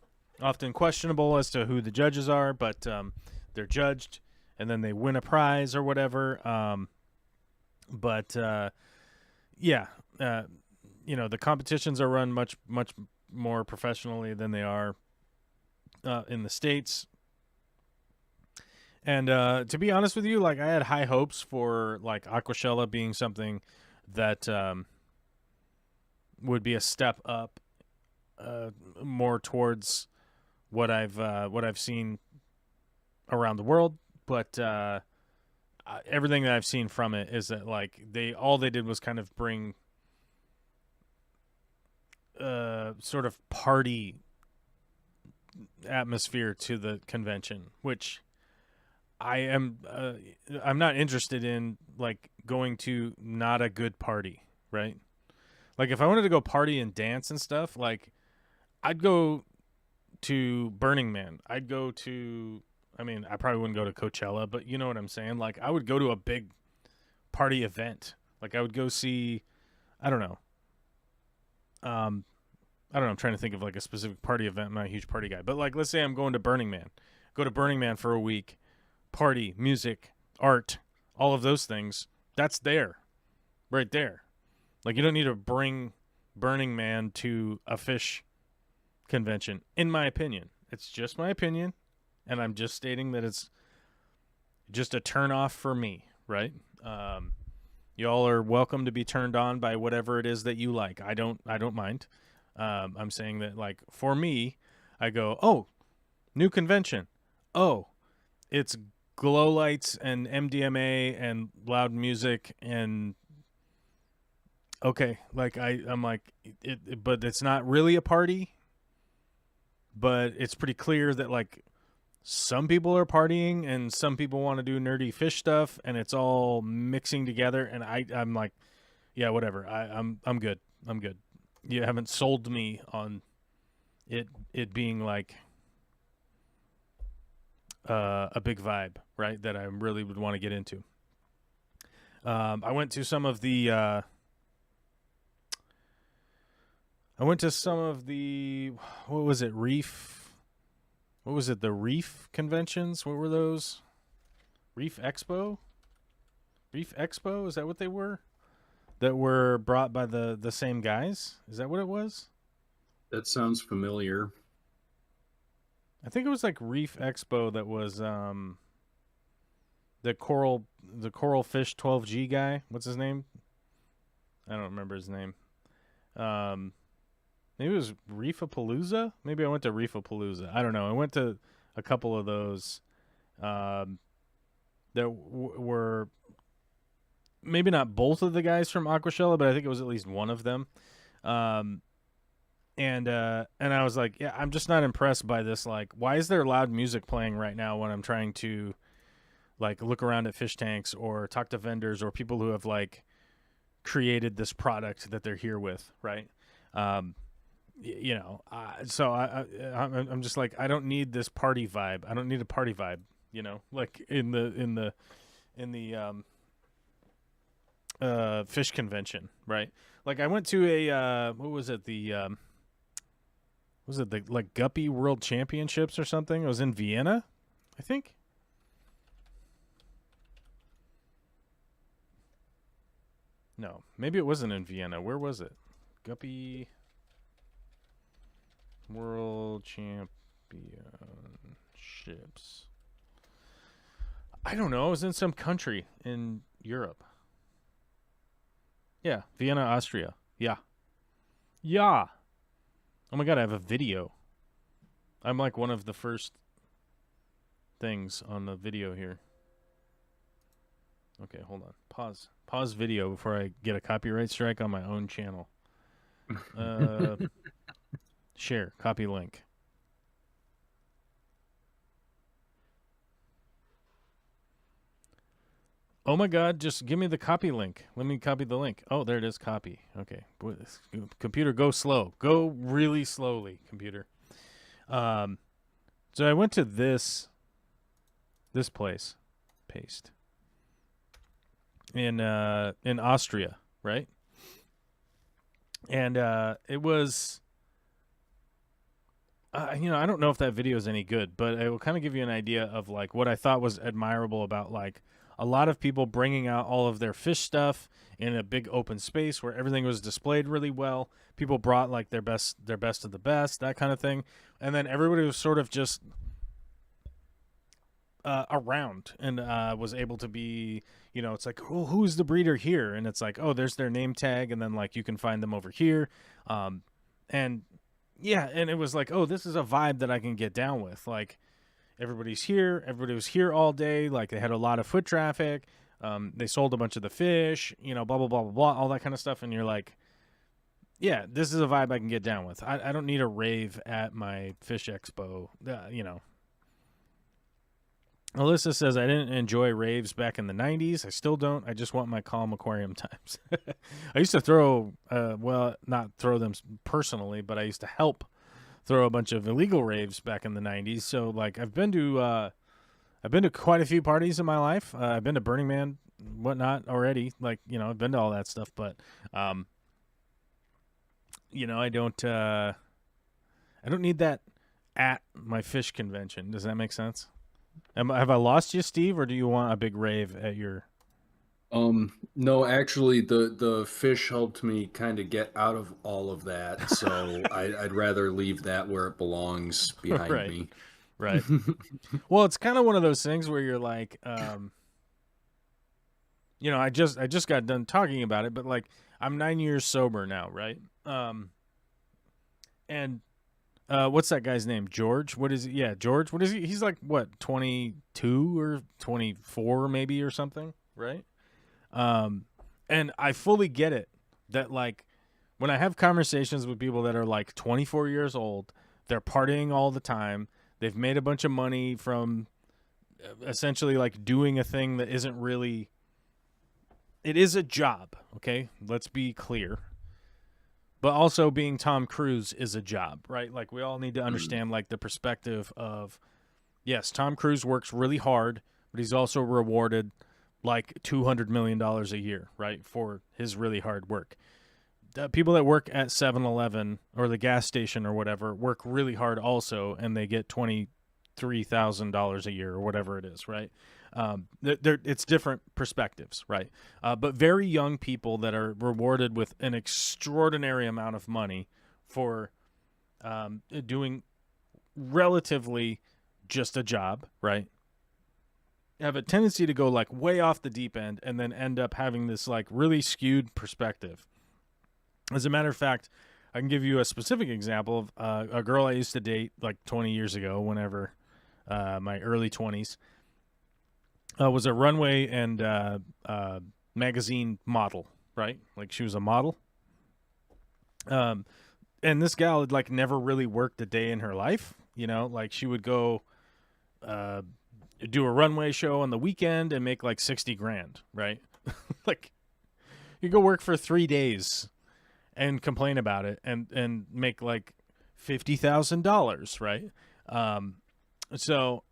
questionable as to who the judges are, but they're judged, and then they win a prize or whatever. The competitions are run much more professionally than they are in the States. And to be honest with you, like, I had high hopes for, like, Aquashella being something that would be a step up, more towards what I've seen around the world, but everything that I've seen from it is that, like, all they did was kind of bring sort of party atmosphere to the convention, which I'm not interested in, like, going to not a good party, right? Like, if I wanted to go party and dance and stuff, like, I'd go to Burning Man. I probably wouldn't go to Coachella, but you know what I'm saying? Like, I would go to a big party event. Like, I would go see, I don't know. I'm trying to think of, like, a specific party event. I'm not a huge party guy. But, like, let's say I'm going to Burning Man. Go to Burning Man for a week. Party, music, art, all of those things. That's there. Right there. Like, you don't need to bring Burning Man to a fish convention, in my opinion. It's just my opinion, and I'm just stating that it's just a turn off for me, right? Y'all are welcome to be turned on by whatever it is that you like. I don't mind. I'm saying that, like, for me, I go, oh, new convention. Oh, it's glow lights and MDMA and loud music and okay, like, I'm like, but it's not really a party. But it's pretty clear that, like, some people are partying and some people want to do nerdy fish stuff, and it's all mixing together. And I'm like, yeah, whatever. I'm good. I'm good. You haven't sold me on it being, like, a big vibe, right? That I really would want to get into. I went to some of the. What was it? Reef. What was it? The Reef conventions. What were those? Reef Expo. Reef Expo. Is that what they were? That were brought by the same guys. Is that what it was? That sounds familiar. I think it was like Reef Expo that was the coral fish 12G guy. What's his name? I don't remember his name. Maybe it was Reefapalooza. Maybe I went to Reefapalooza. I don't know. I went to a couple of those that were maybe not both of the guys from Aquascape, but I think it was at least one of them. And I was like, yeah, I'm just not impressed by this. Like, why is there loud music playing right now when I'm trying to, like, look around at fish tanks or talk to vendors or people who have, like, created this product that they're here with, right? So I'm just like, I don't need this party vibe. I don't need a party vibe, like in the fish convention, right? Like I went to a what was it, the like Guppy World Championships or something? It was in Vienna, I think. No, maybe it wasn't in Vienna. Where was it? Guppy World Championships. I don't know. It was in some country in Europe. Yeah, Vienna, Austria. Yeah. Yeah. Oh my God, I have a video. I'm like one of the first things on the video here. Okay, hold on. Pause video before I get a copyright strike on my own channel. Share, copy link. Oh my God, just give me the copy link. Let me copy the link. Oh, there it is, copy. Okay. Computer, go slow. Go really slowly, computer. So I went to this place. Paste. In Austria, right? And it was I don't know if that video is any good, but it will kind of give you an idea of like what I thought was admirable about like a lot of people bringing out all of their fish stuff in a big open space where everything was displayed really well. People brought like their best of the best, that kind of thing. And then everybody was sort of just around and was able to be, it's like, oh, who's the breeder here? And it's like, oh, there's their name tag. And then like you can find them over here. And yeah, and it was like, oh, this is a vibe that I can get down with. Like, everybody's here. Everybody was here all day. Like, they had a lot of foot traffic. They sold a bunch of the fish, blah, blah, blah, blah, blah, all that kind of stuff. And you're like, yeah, this is a vibe I can get down with. I don't need a rave at my fish expo, Alyssa says, I didn't enjoy raves back in the 90s. I still don't. I just want my calm aquarium times. I used to throw, not throw them personally, but I used to help throw a bunch of illegal raves back in the 90s. So, like, I've been to quite a few parties in my life. I've been to Burning Man, whatnot already. Like, I've been to all that stuff. But, I don't need that at my fish convention. Does that make sense? Have I lost you, Steve, or do you want a big rave at your... No, actually, the fish helped me kind of get out of all of that, so I'd rather leave that where it belongs behind me. Right. Well, it's kind of one of those things where you're like, I just got done talking about it, but like I'm 9 years sober now, right? And what's that guy's name? George? What is he? Yeah, George. What is he? He's like what, 22 or 24 maybe or something, right? And I fully get it that like when I have conversations with people that are like 24 years old, they're partying all the time. They've made a bunch of money from essentially like doing a thing that isn't really, it is a job. Okay. Let's be clear. But also being Tom Cruise is a job, right? Like we all need to understand like the perspective of Yes, Tom Cruise works really hard, but he's also rewarded like $200 million a year, right, for his really hard work. People that work at 7-Eleven or the gas station or whatever work really hard also, and they get $23,000 a year or whatever it is, right? It's different perspectives, right? But very young people that are rewarded with an extraordinary amount of money for doing relatively just a job, right? Have a tendency to go like way off the deep end and then end up having this like really skewed perspective. As a matter of fact, I can give you a specific example of a girl I used to date like 20 years ago, whenever my early 20s, was a runway and magazine model, right? Like she was a model. And this gal had like never really worked a day in her life, you know, like she would go do a runway show on the weekend and make like 60 grand, right? Like you go work for 3 days and complain about it and make like $50,000, right? So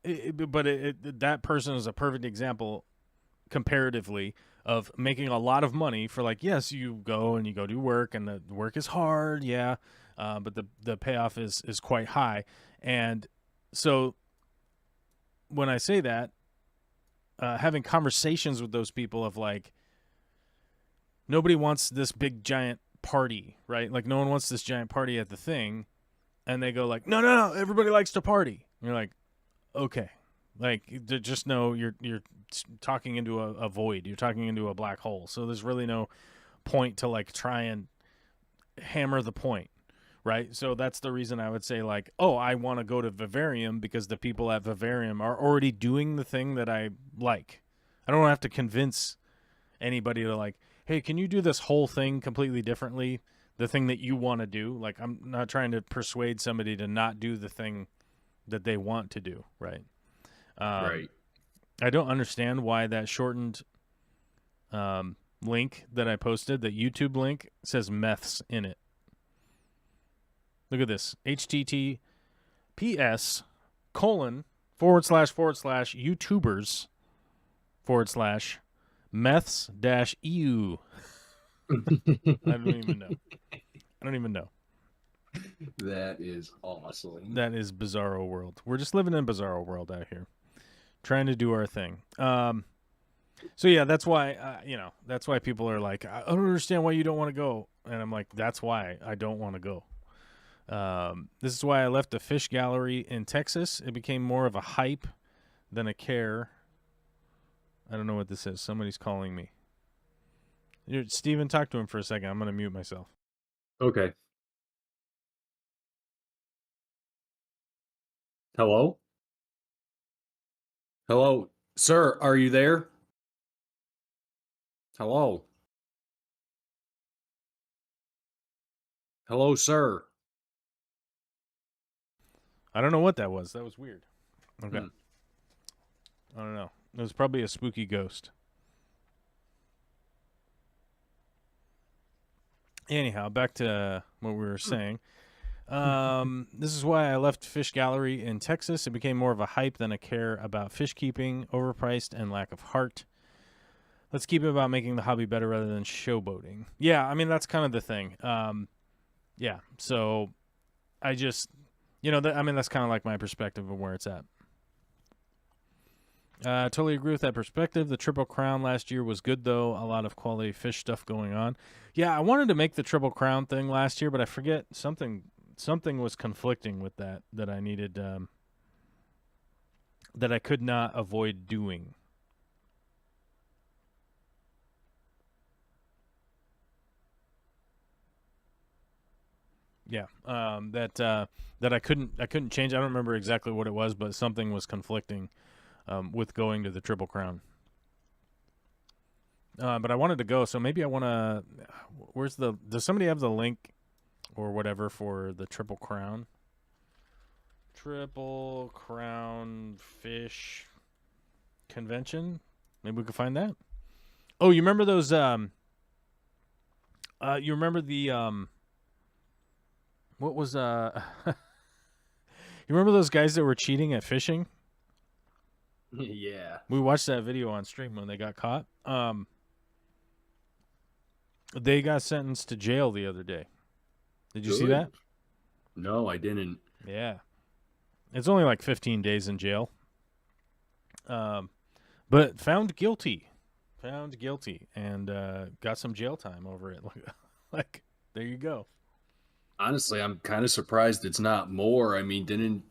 that person is a perfect example comparatively of making a lot of money for like, yes, you go do work and the work is hard. Yeah. But the payoff is quite high. And so when I say that, having conversations with those people of like, nobody wants this big giant party, right? Like no one wants this giant party at the thing. And they go like, no, everybody likes to party. And you're like, okay, like just know you're talking into a void. You're talking into a black hole. So there's really no point to like try and hammer the point, right? So that's the reason I would say like, oh, I want to go to Vivarium because the people at Vivarium are already doing the thing that I like. I don't have to convince anybody to like, hey, can you do this whole thing completely differently? The thing that you want to do. Like I'm not trying to persuade somebody to not do the thing that they want to do, right? Right. I don't understand why that shortened link that I posted, the YouTube link, says meths in it. Look at this. https://YouTubers/meths-EU. I don't even know. That is awesome. That is bizarro world. We're just living in bizarro world out here, trying to do our thing. So yeah, that's why that's why people are like, I don't understand why you don't want to go, and I'm like, that's why I don't want to go. This is why I left a fish gallery in Texas. It became more of a hype than a care. I don't know what this is. Somebody's calling me. Steven, talk to him for a second. I'm going to mute myself. Okay. Hello? Hello? Sir, are you there? Hello? Hello, sir? I don't know what that was. That was weird. Okay. I don't know. It was probably a spooky ghost. Anyhow, back to what we were saying. This is why I left Fish Gallery in Texas. It became more of a hype than a care about fish keeping, overpriced, and lack of heart. Let's keep it about making the hobby better rather than showboating. Yeah, I mean, that's kind of the thing. Yeah, so I just, that's kind of like my perspective of where it's at. Totally agree with that perspective. The Triple Crown last year was good, though. A lot of quality fish stuff going on. Yeah, I wanted to make the Triple Crown thing last year, but I forget something was conflicting with that I needed, that I could not avoid doing. Yeah, that I couldn't change. I don't remember exactly what it was, but something was conflicting with going to the Triple Crown. But I wanted to go, so maybe I want to. Does somebody have the link or whatever for the Triple Crown? Triple Crown Fish Convention? Maybe we could find that. Oh, you remember those? You remember the what was You remember those guys that were cheating at fishing? Yeah. We watched that video on stream when they got caught. They got sentenced to jail the other day. Did you see that? No, I didn't. Yeah. It's only like 15 days in jail. But found guilty. And got some jail time over it. Like, there you go. Honestly, I'm kind of surprised it's not more. I mean, didn't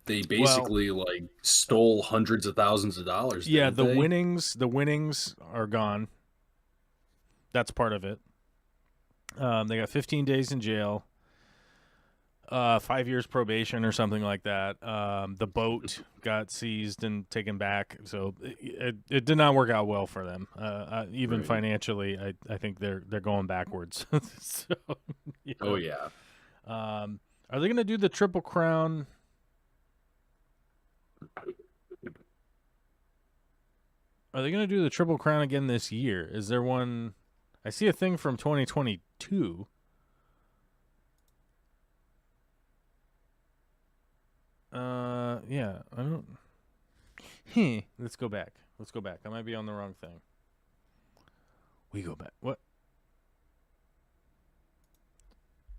they basically like stole hundreds of thousands of dollars? Yeah, the winnings are gone. That's part of it. They got 15 days in jail, 5 years probation or something like that. The boat got seized and taken back, so it did not work out well for them. Even financially, I think they're going backwards. So, yeah. Oh yeah. Are they going to do the Triple Crown? Are they going to do the Triple Crown again this year? Is there one? I see a thing from 2022. Yeah, I don't. Let's go back. I might be on the wrong thing. We go back. What?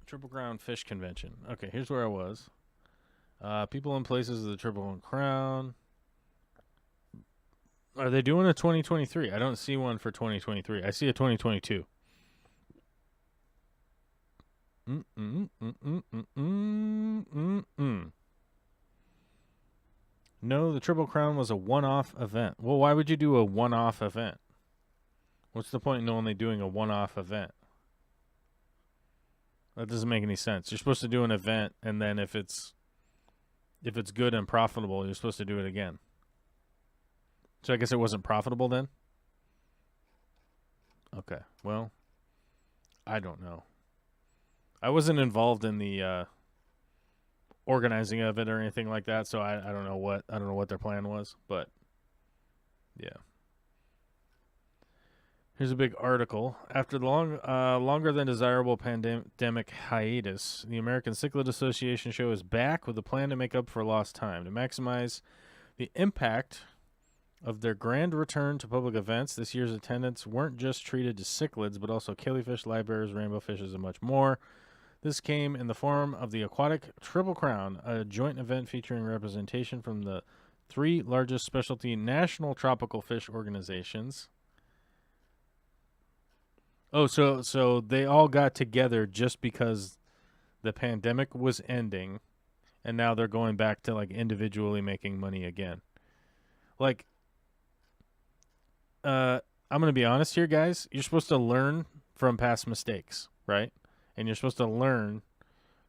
Triple Crown Fish Convention. Okay, here's where I was. People and places of the Triple Crown. Are they doing a 2023? I don't see one for 2023. I see a 2022. No, the Triple Crown was a one-off event. Well, why would you do a one-off event? What's the point in only doing a one-off event? That doesn't make any sense. You're supposed to do an event, and then if it's good and profitable, you're supposed to do it again. So I guess it wasn't profitable then? Okay, well, I don't know. I wasn't involved in the organizing of it or anything like that, so I don't know what their plan was, but yeah. Here's a big article. After the longer than desirable pandemic hiatus, the American Cichlid Association show is back with a plan to make up for lost time. To maximize the impact of their grand return to public events, this year's attendants weren't just treated to cichlids, but also killifish, livebearers, rainbow fishes, and much more. This came in the form of the Aquatic Triple Crown, a joint event featuring representation from the 3 largest specialty national tropical fish organizations. Oh, so they all got together just because the pandemic was ending, and now they're going back to like individually making money again. Like, I'm gonna be honest here, guys. You're supposed to learn from past mistakes, right? And you're supposed to learn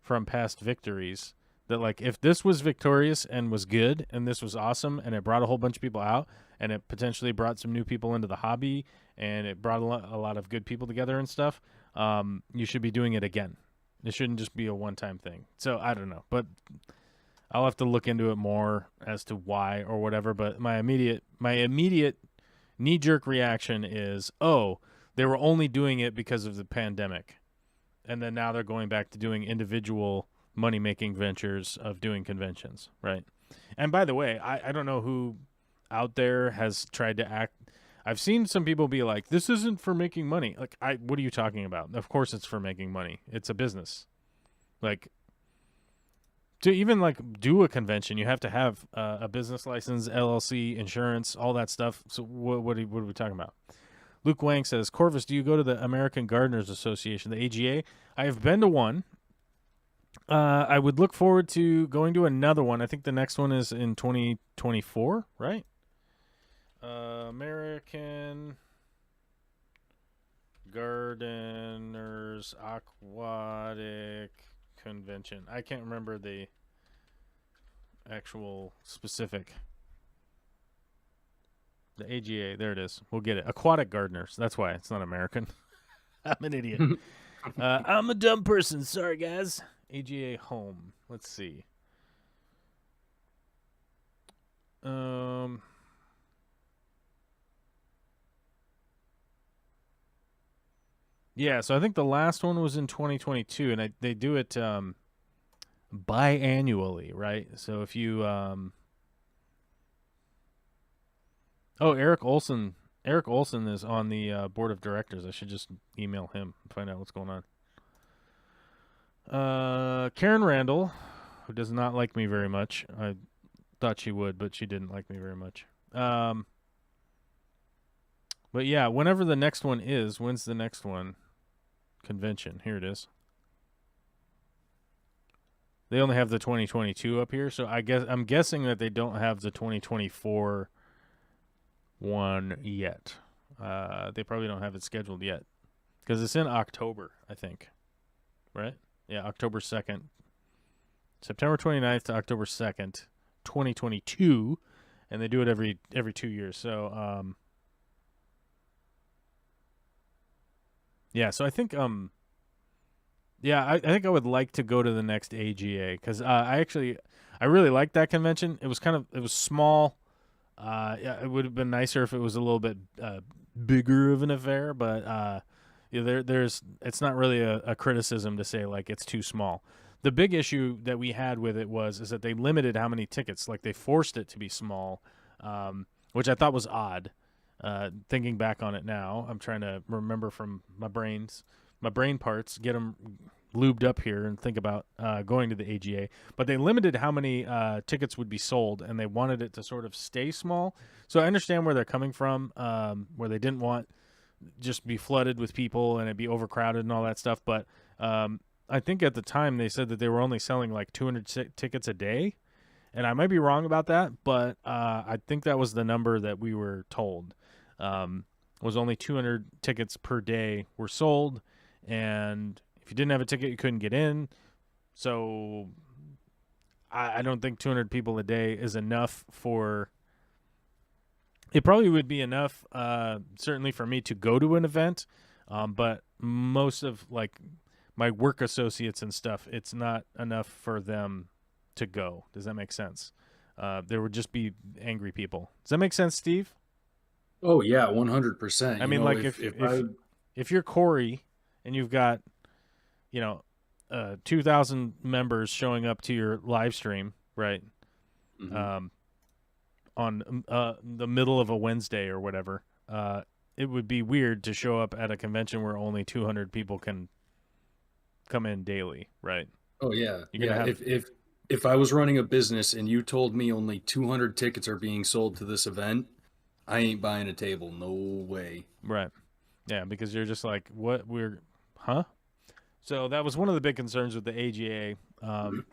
from past victories. That like if this was victorious and was good, and this was awesome, and it brought a whole bunch of people out, and it potentially brought some new people into the hobby, and it brought a lot of good people together and stuff, you should be doing it again. It shouldn't just be a one-time thing. So I don't know, but I'll have to look into it more as to why or whatever. But my immediate knee-jerk reaction is, oh, they were only doing it because of the pandemic, and then now they're going back to doing individual money-making ventures of doing conventions, right? And by the way, I don't know who out there has tried to act. I've seen some people be like, this isn't for making money. Like, what are you talking about? Of course it's for making money. It's a business. Like, to even like do a convention, you have to have a business license, LLC, insurance, all that stuff. So what are we talking about? Luke Wang says, Corvus, do you go to the American Gardeners Association, the AGA? I have been to one. I would look forward to going to another one. I think the next one is in 2024, right? American Gardeners Aquatic Convention. I can't remember the actual specific. The AGA, there it is. We'll get it. Aquatic Gardeners. That's why it's not American. I'm an idiot. I'm a dumb person. Sorry, guys. AGA home. Let's see. Yeah, so I think the last one was in 2022, and they do it. biannually, right? So if you oh, Eric Olson is on the board of directors. I should just email him and find out what's going on. Karen Randall, who does not like me very much. I thought she would, but she didn't like me very much. But yeah, whenever the next one is, when's the next one? Convention. Here it is. They only have the 2022 up here, so I'm guessing that they don't have the 2024 one yet. They probably don't have it scheduled yet because it's in October, I think. Right? Yeah, October 2nd. September 29th to October 2nd, 2022, and they do it every 2 years. So yeah, so I think I think I would like to go to the next AGA because I really liked that convention. It was small. Yeah, it would have been nicer if it was a little bit bigger of an affair, but it's not really a criticism to say like it's too small. The big issue that we had with it is that they limited how many tickets. Like they forced it to be small, which I thought was odd. Thinking back on it now, I'm trying to remember from my brain parts, get them lubed up here and think about going to the AGA. But they limited how many tickets would be sold, and they wanted it to sort of stay small. So I understand where they're coming from, where they didn't want just be flooded with people and it be overcrowded and all that stuff. But I think at the time they said that they were only selling like 200 tickets a day. And I might be wrong about that, but I think that was the number that we were told. Was only 200 tickets per day were sold, and if you didn't have a ticket, you couldn't get in. So I don't think 200 people a day is enough for. It probably would be enough, certainly for me to go to an event, but most of like my work associates and stuff, it's not enough for them to go. Does that make sense? There would just be angry people. Does that make sense, Steve? Oh yeah, 100%. I mean, like if you're Corey and you've got 2,000 members showing up to your live stream, right? Mm-hmm. On the middle of a Wednesday or whatever, it would be weird to show up at a convention where only 200 people can come in daily, right? Oh yeah, if I was running a business and you told me only 200 tickets are being sold to this event, I ain't buying a table. No way. Right. Yeah, because you're just like, what? Huh? So that was one of the big concerns with the AGA.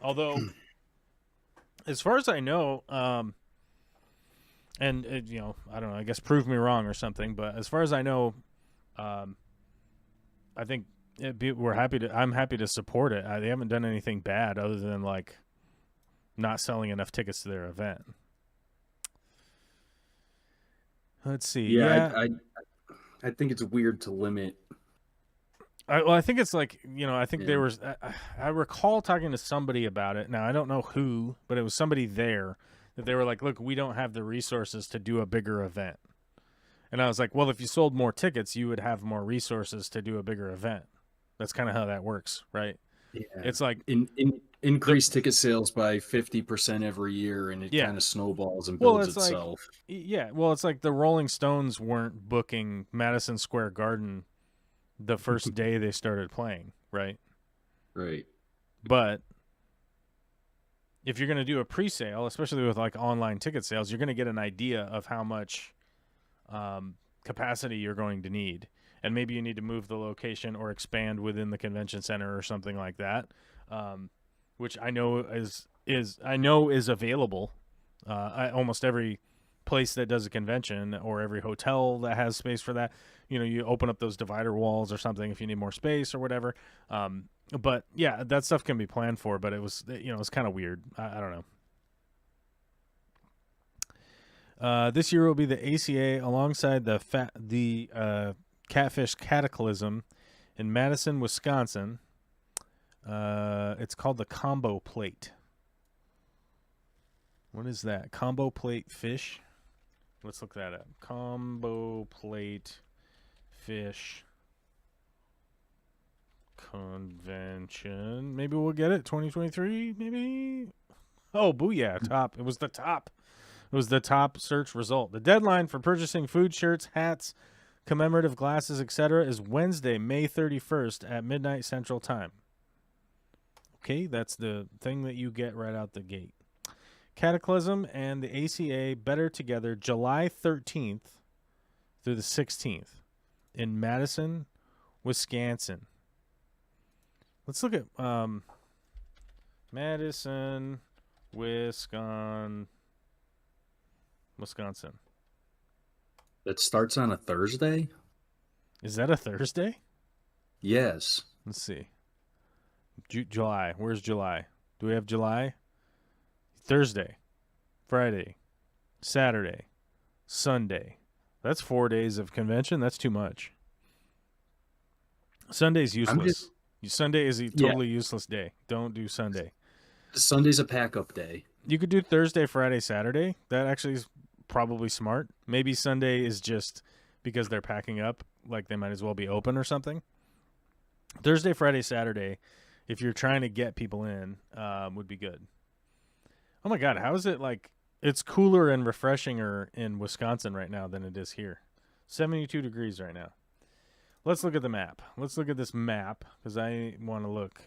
Although, as far as I know, and I don't know, I guess prove me wrong or something, but as far as I know, I think I'm happy to support it. They haven't done anything bad other than like not selling enough tickets to their event. Let's see. Yeah. I think it's weird to limit. I think it's like, I think there was, I recall talking to somebody about it. Now, I don't know who, but it was somebody there that they were like, look, we don't have the resources to do a bigger event. And I was like, well, if you sold more tickets, you would have more resources to do a bigger event. That's kind of how that works, right? Yeah. It's like increase ticket sales by 50% every year, and it kind of snowballs and builds itself. Well, it's like the Rolling Stones weren't booking Madison Square Garden the first day they started playing, right? Right. But if you're going to do a pre-sale, especially with like online ticket sales, you're going to get an idea of how much capacity you're going to need. And maybe you need to move the location or expand within the convention center or something like that, which I know is available. Almost every place that does a convention or every hotel that has space for that, you open up those divider walls or something if you need more space or whatever. But yeah, that stuff can be planned for. But it was it's kind of weird. I don't know. This year will be the ACA alongside the Catfish Cataclysm in Madison, Wisconsin. It's called the Combo Plate. What is that? Combo Plate Fish? Let's look that up. Combo Plate Fish convention. Maybe we'll get it. 2023, maybe. Oh, booyah! Top. It was the top. It was the top search result. The deadline for purchasing food, shirts, hats, commemorative glasses, etc. is Wednesday, May 31st at midnight Central Time. Okay, that's the thing that you get right out the gate. Cataclysm and the ACA better together July 13th through the 16th in Madison, Wisconsin. Let's look at Madison, Wisconsin. That starts on a Thursday? Is that a Thursday? Yes. Let's see. July. Where's July? Do we have July? Thursday, Friday, Saturday, Sunday. That's 4 days of convention. That's too much. Sunday's useless. Sunday is a totally useless day. Don't do Sunday. Sunday's a pack-up day. You could do Thursday, Friday, Saturday. That actually is probably smart. Maybe Sunday is just because they're packing up, like they might as well be open or something. Thursday, Friday, Saturday, if you're trying to get people in, would be good. Oh my God, how is it like it's cooler and refreshinger in Wisconsin right now than it is here? 72 degrees right now. Let's look at the map. Let's look at this map because I want to look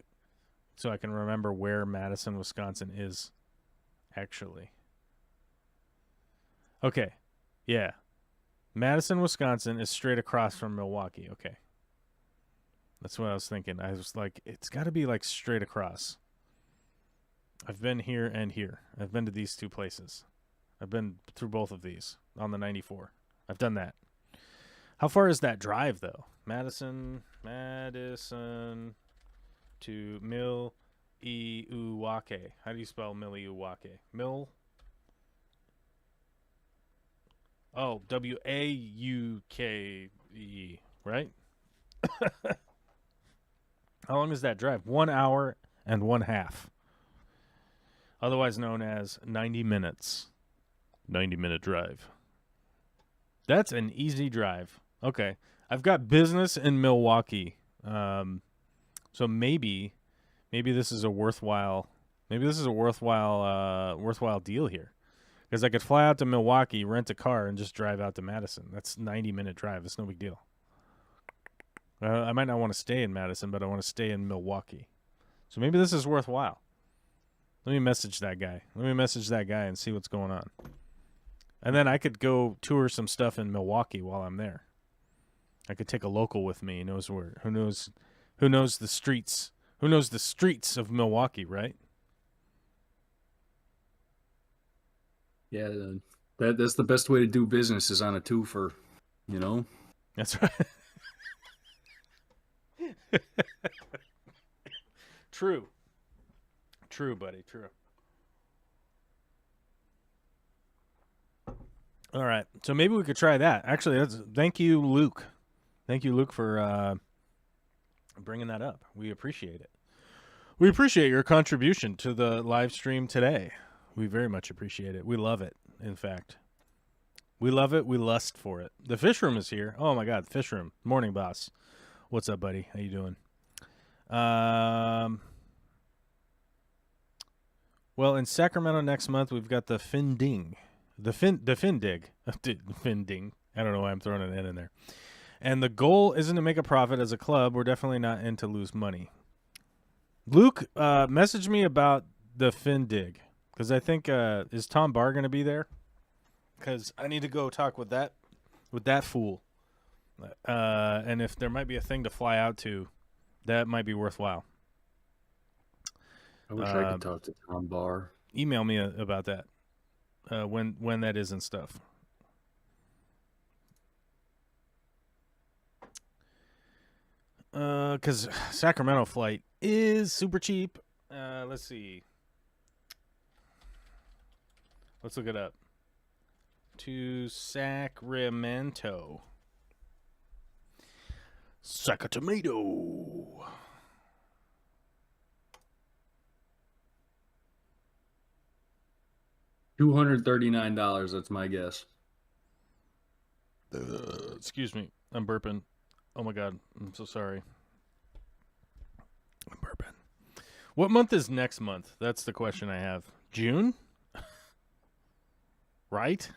so I can remember where Madison, Wisconsin is actually. Okay. Yeah. Madison, Wisconsin is straight across from Milwaukee. Okay. That's what I was thinking. I was like, it's got to be like straight across. I've been here and here. I've been to these two places. I've been through both of these on the 94. I've done that. How far is that drive, though? Madison to Milwaukee. How do you spell Milwaukee? Wauke, right? How long is that drive? 1 hour and 1/2. Otherwise known as 90 minutes. 90-minute drive. That's an easy drive. Okay. I've got business in Milwaukee. So maybe this is a worthwhile worthwhile deal here. Because I could fly out to Milwaukee, rent a car, and just drive out to Madison. That's 90-minute drive. It's no big deal. I might not want to stay in Madison, but I want to stay in Milwaukee. So maybe this is worthwhile. Let me message that guy. And see what's going on. And then I could go tour some stuff in Milwaukee while I'm there. I could take a local with me. Who knows the streets? Who knows the streets of Milwaukee, right? Yeah, that's the best way to do business is on a twofer, you know? That's right. True. True, buddy. True. All right. So maybe we could try that. Actually, thank you, Luke. Thank you, Luke, for bringing that up. We appreciate it. We appreciate your contribution to the live stream today. We very much appreciate it. We love it, in fact. We love it. We lust for it. The fish room is here. Oh, my God. The fish room. Morning, boss. What's up, buddy? How you doing? Well, in Sacramento next month, we've got the Finding. The Findig. Finding. I don't know why I'm throwing an N in there. And the goal isn't to make a profit as a club. We're definitely not in to lose money. Luke, message me about the Findig. Because I think, is Tom Barr going to be there? Because I need to go talk with that fool. And if there might be a thing to fly out to, that might be worthwhile. I wish I could talk to Tom Barr. Email me about that, when that is and stuff. Because Sacramento flight is super cheap. Let's see. Let's look it up. To Sacramento. Sacramento. $239, that's my guess. Excuse me. I'm burping. Oh my God. I'm so sorry. What month is next month? That's the question I have. June? Right?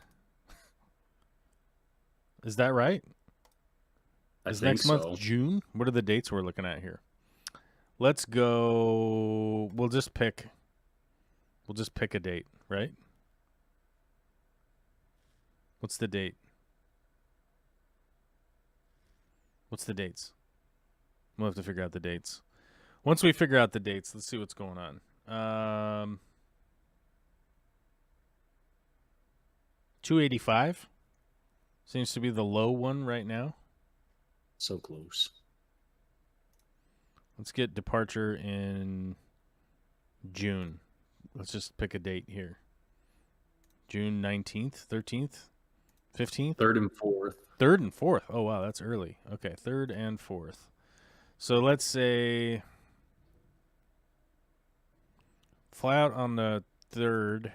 Is that right? Is think next so. month June? What are the dates we're looking at here? Let's go. We'll just pick a date, right? What's the date? What's the dates? We'll have to figure out the dates. Once we figure out the dates, let's see what's going on. 285 seems to be the low one right now. So close. Let's get departure in June. Let's just pick a date here. June 19th, 13th, 15th? 3rd and 4th. 3rd and 4th. Oh, wow, that's early. Okay, 3rd and 4th. So let's say fly out on the 3rd,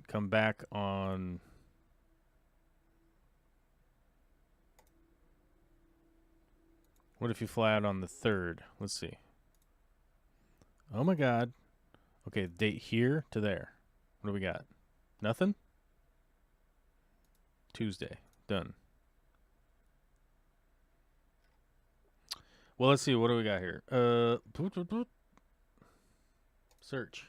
come back on what if you fly out on the 3rd? Let's see. Oh my god. Okay, date here to there. What do we got? Nothing? Tuesday. Done. Well, let's see. What do we got here? Search.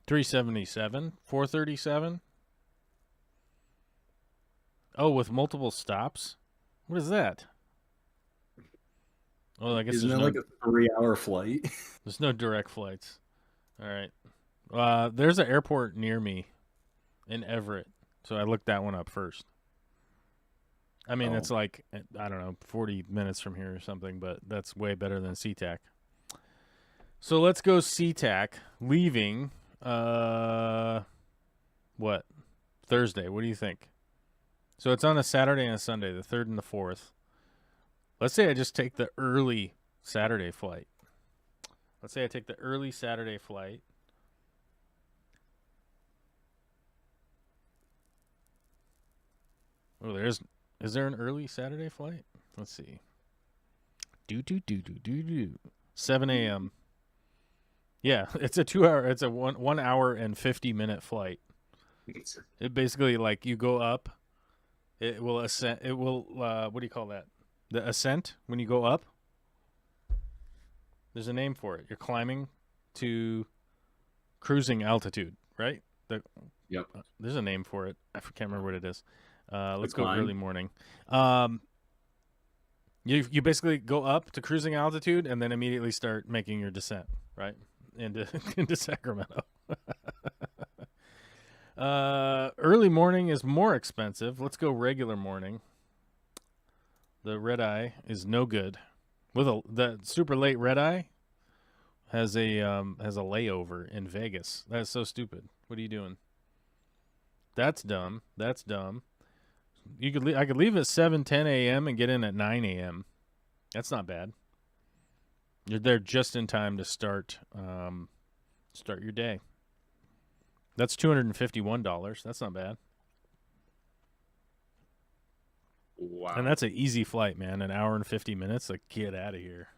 $377, $437. Oh, with multiple stops. What is that? Oh, I guess Isn't there's that no, like a 3-hour flight? there's no direct flights. All right. There's an airport near me in Everett, so I looked that one up first. I mean, it's like, I don't know, 40 minutes from here or something, but that's way better than SeaTac. So let's go SeaTac, leaving, what? Thursday. What do you think? So it's on a Saturday and a Sunday, the 3rd and the 4th. Let's say I just take the early Saturday flight. Let's say I take the early Saturday flight. Oh, is there an early Saturday flight? Let's see. 7 a.m. Yeah, it's a 2-hour. It's a 1 hour and 50-minute flight. It basically, like, you go up. It will ascend. It will. What do you call that? The ascent when you go up. There's a name for it. You're climbing to cruising altitude, right? Yep. There's a name for it. I can't remember what it is. Let's go climb. early morning. You basically go up to cruising altitude and then immediately start making your descent, right, into Sacramento. Early morning is more expensive. Let's go regular morning. The red eye is no good. The super late red eye has a layover in Vegas. That's so stupid. What are you doing? That's dumb. That's dumb. I could leave at 7:10 a.m. and get in at 9 a.m. That's not bad. You're there just in time to start your day. That's $251. That's not bad. Wow. And that's an easy flight, man. An hour and 50 minutes. Like, get out of here.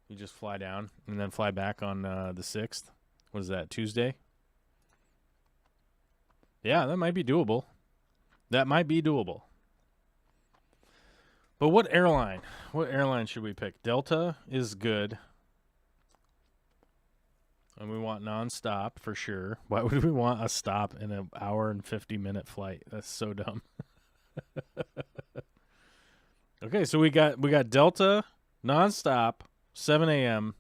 You just fly down and then fly back on the 6th. What is that, Tuesday? Yeah, that might be doable. That might be doable. But what airline? What airline should we pick? Delta is good. And we want nonstop for sure. Why would we want a stop in an hour and 50-minute flight? That's so dumb. Okay, so we got Delta nonstop, 7 a.m.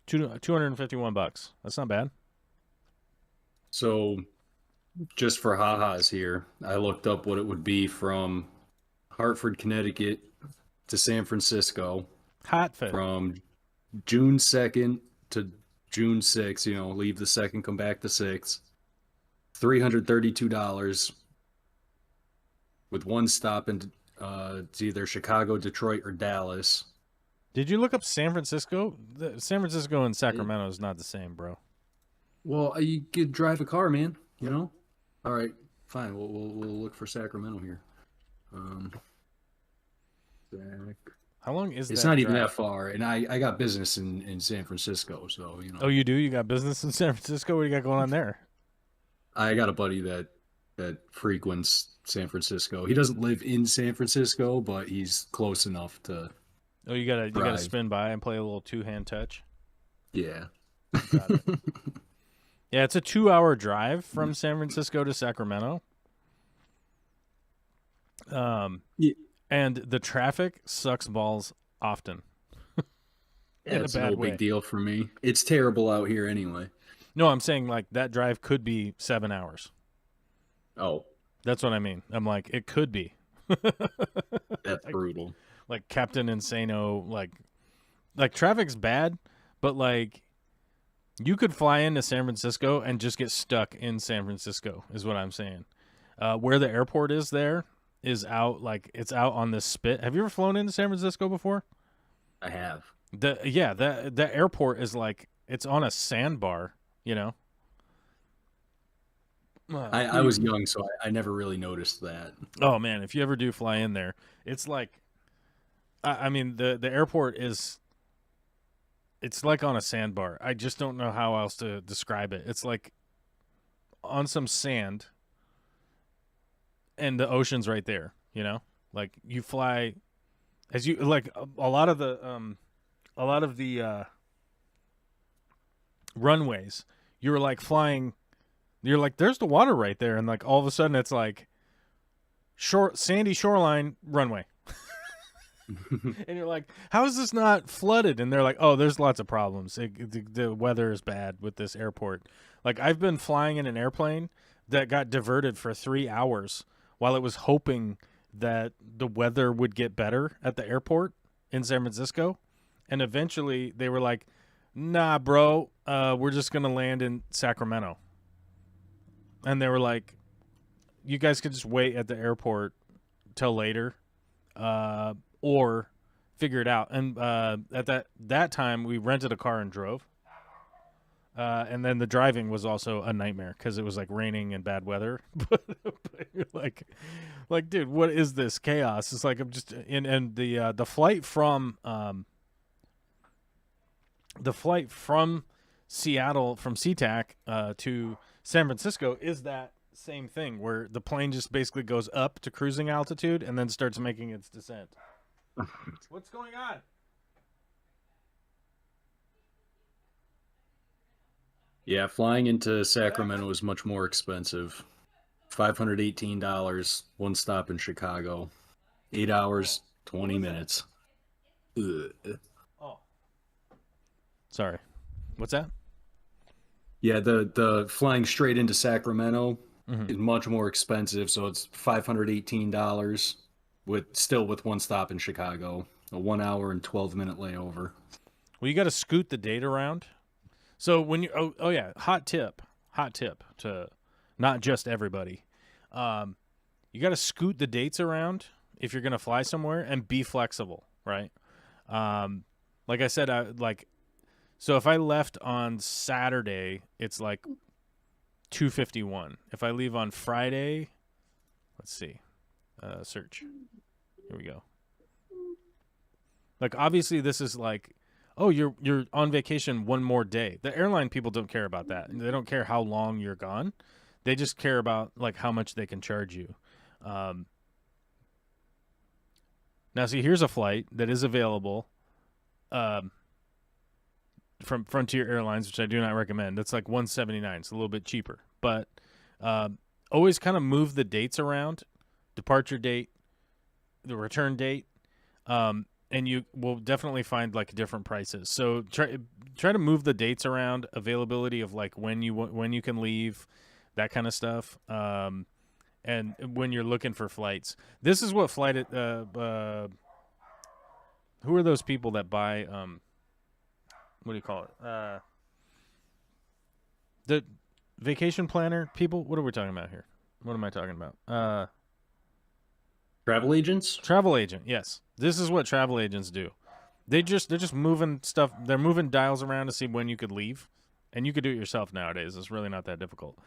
$251. That's not bad. So, just for ha-has here, I looked up what it would be from Hartford, Connecticut to San Francisco. Hot fit. From June 2nd to June 6th, leave the 2nd, come back the 6th. $332 with one stop in it's either Chicago, Detroit, or Dallas. Did you look up San Francisco? San Francisco and Sacramento is not the same, bro. Well, you could drive a car, man, All right. fine. We'll look for Sacramento here. How long is It's that not even drive? that far, and I got business in San Francisco, so you know. Oh, you do? You got business in San Francisco? What do you got going on there? I got a buddy that frequents San Francisco. He doesn't live in San Francisco, but he's close enough to Oh, you gotta drive. spin by and play a little two-hand touch. Yeah. Got it. Yeah, it's a 2-hour drive from San Francisco to Sacramento. Yeah, And the traffic sucks balls often in a it's bad no way. big deal for me. It's terrible out here anyway. No, I'm saying like that drive could be 7 hours. Oh, That's what I mean. I'm like, it could be. that's brutal. Like Captain Insano, like traffic's bad, but like you could fly into San Francisco and just get stuck in San Francisco, is what I'm saying. Where the airport is there is out, like it's out on this spit. Have you ever flown into San Francisco before? I have. The airport is like it's on a sandbar, you know. I was young, so I never really noticed that. Oh man, if you ever do fly in there, it's like, I mean the airport is, it's like on a sandbar. I just don't know how else to describe it. It's like on some sand, and the ocean's right there. You know, like you fly, as you like a lot of the runways. You're like flying. You're like, there's the water right there, and like all of a sudden it's like sandy shoreline runway. And you're like, how is this not flooded? And they're like, oh, there's lots of problems. The weather is bad with this airport. Like I've been flying in an airplane that got diverted for 3 hours while it was hoping that the weather would get better at the airport in San Francisco. And eventually they were like, nah, bro, we're just going to land in Sacramento. And they were like, you guys could just wait at the airport till later, or figure it out. And at that time, we rented a car and drove. And then the driving was also a nightmare because it was like raining and bad weather. But you're like, dude, what is this chaos? It's like I'm just in. And the flight from Seattle, from SeaTac to San Francisco is that same thing where the plane just basically goes up to cruising altitude and then starts making its descent. What's going on? Yeah, flying into Sacramento is much more expensive. $518, one stop in Chicago. 8 hours, 20 minutes. Ugh. Oh, sorry. What's that? Yeah, the flying straight into Sacramento Mhm. is much more expensive, so it's $518 with one stop in Chicago. A 1 hour and 12-minute layover. Well, you got to scoot the date around. So when you oh yeah, hot tip to not just everybody. You got to scoot the dates around if you're gonna fly somewhere and be flexible, right? Like I said, so if I left on Saturday, it's like 2:51. If I leave on Friday, let's see, search. Here we go. Like obviously this is like, oh, you're on vacation one more day. The airline people don't care about that. They don't care how long you're gone. They just care about like how much they can charge you. Now see, here's a flight that is available from Frontier Airlines, which I do not recommend. That's like $179. It's a little bit cheaper, but always kind of move the dates around, departure date, the return date, and you will definitely find like different prices. So try to move the dates around, availability of like when you can leave, that kind of stuff. And when you're looking for flights, this is what flight. Who are those people that buy? What do you call it? The vacation planner people. What are we talking about here? What am I talking about? Travel agents? Travel agent. Yes, this is what travel agents do. They're just moving stuff. They're moving dials around to see when you could leave, and you could do it yourself nowadays. It's really not that difficult.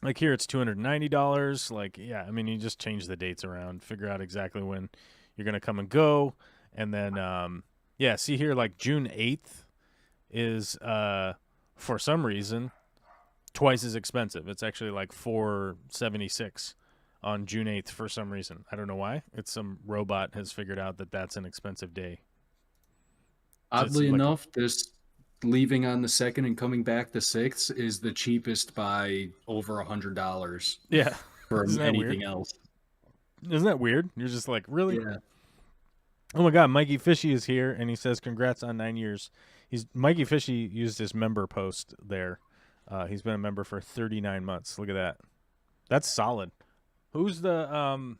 Like here, it's $290. Like, yeah, I mean, you just change the dates around, figure out exactly when you're gonna come and go, and then, yeah, see here, like June 8th is, for some reason, twice as expensive. It's actually like $476 on June 8th for some reason. I don't know why. It's some robot has figured out that that's an expensive day. It's Oddly like, enough, this leaving on the 2nd and coming back the 6th is the cheapest by over $100 yeah, from isn't that weird? anything else. Isn't that weird? You're just like, really? Yeah. Oh my God, Mikey Fishy is here, and he says, "Congrats on 9 years." Mikey Fishy used his member post there. He's been a member for 39 months. Look at that. That's solid. Who's the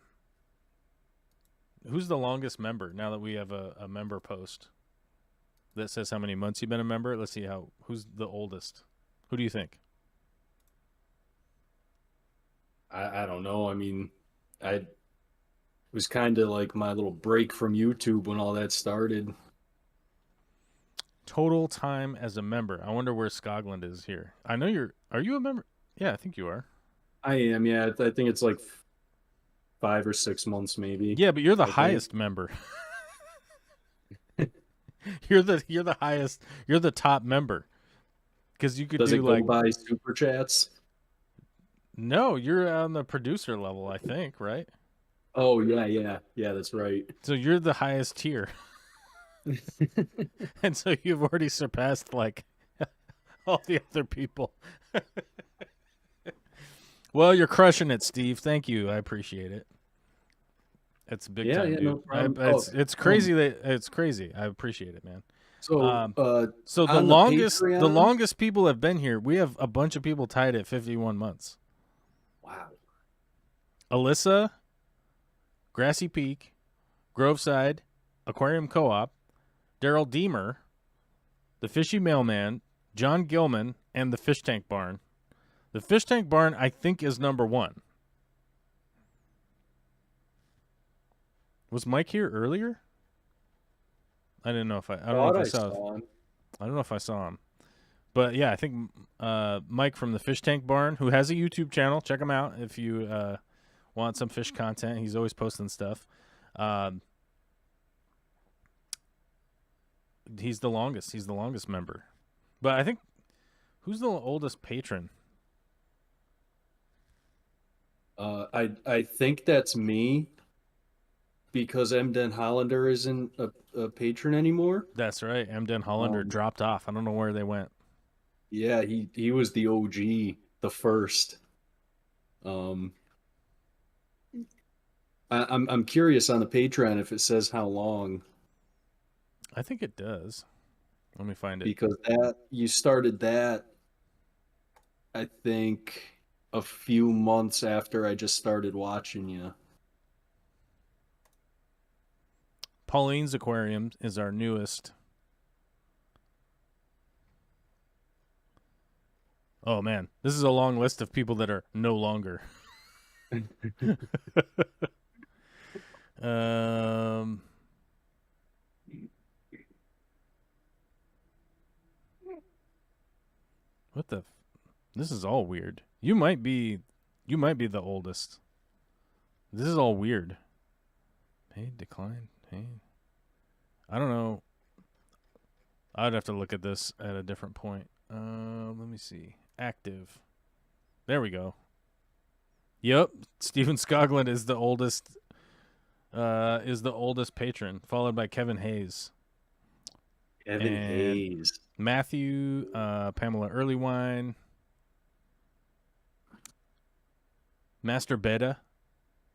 longest member? Now that we have a member post that says how many months you've been a member. Let's see who's the oldest. Who do you think? I don't know. I mean, I was kind of like my little break from YouTube when all that started. Total time as a member. I wonder where Scogland is here. I know are you a member? Yeah, I think you are. I am, yeah. I think it's like 5 or 6 months, maybe. Yeah, but you're the I think. highest member. You're the highest. You're the top member. Because you could Does do it go like by super chats? no, you're on the producer level, I think, right? Oh yeah. That's right. So you're the highest tier, and so you've already surpassed like all the other people. Well, you're crushing it, Steve. Thank you. I appreciate it. It's big Yeah, time, yeah, dude. no problem. It's crazy it's crazy. I appreciate it, man. So, So the on the the Patreon? longest people have been here. We have a bunch of people tied at 51 months. Wow. Alyssa, Grassy Peak, Groveside, Aquarium Co-op, Daryl Deemer, the Fishy Mailman, John Gilman, and the Fish Tank Barn. The Fish Tank Barn, I think, is number 1. Was Mike here earlier? I didn't know if I don't know if I saw. him. I don't know if I saw him. But yeah, I think Mike from the Fish Tank Barn, who has a YouTube channel, check him out if you want some fish content. He's always posting stuff. He's the longest. He's the longest member. But I think who's the oldest patron? I think that's me because Emden Hollander isn't a patron anymore. That's right. Emden Hollander dropped off. I don't know where they went. Yeah, he was the OG, the first. I'm curious on the Patreon if it says how long, I think it does. Let me find it. because that you started that, I think, a few months after I just started watching you. Pauline's Aquarium is our newest. Oh man, this is a long list of people that are no longer. What the? This is all weird. You might be the oldest. This is all weird. Paid, declined, paid. I don't know. I'd have to look at this at a different point. Let me see. Active. There we go. Yep, Stephen Scogland is the oldest. Is the oldest patron, followed by Kevin Hayes. Kevin Hayes. Matthew, Pamela Earlywine, Master Beta.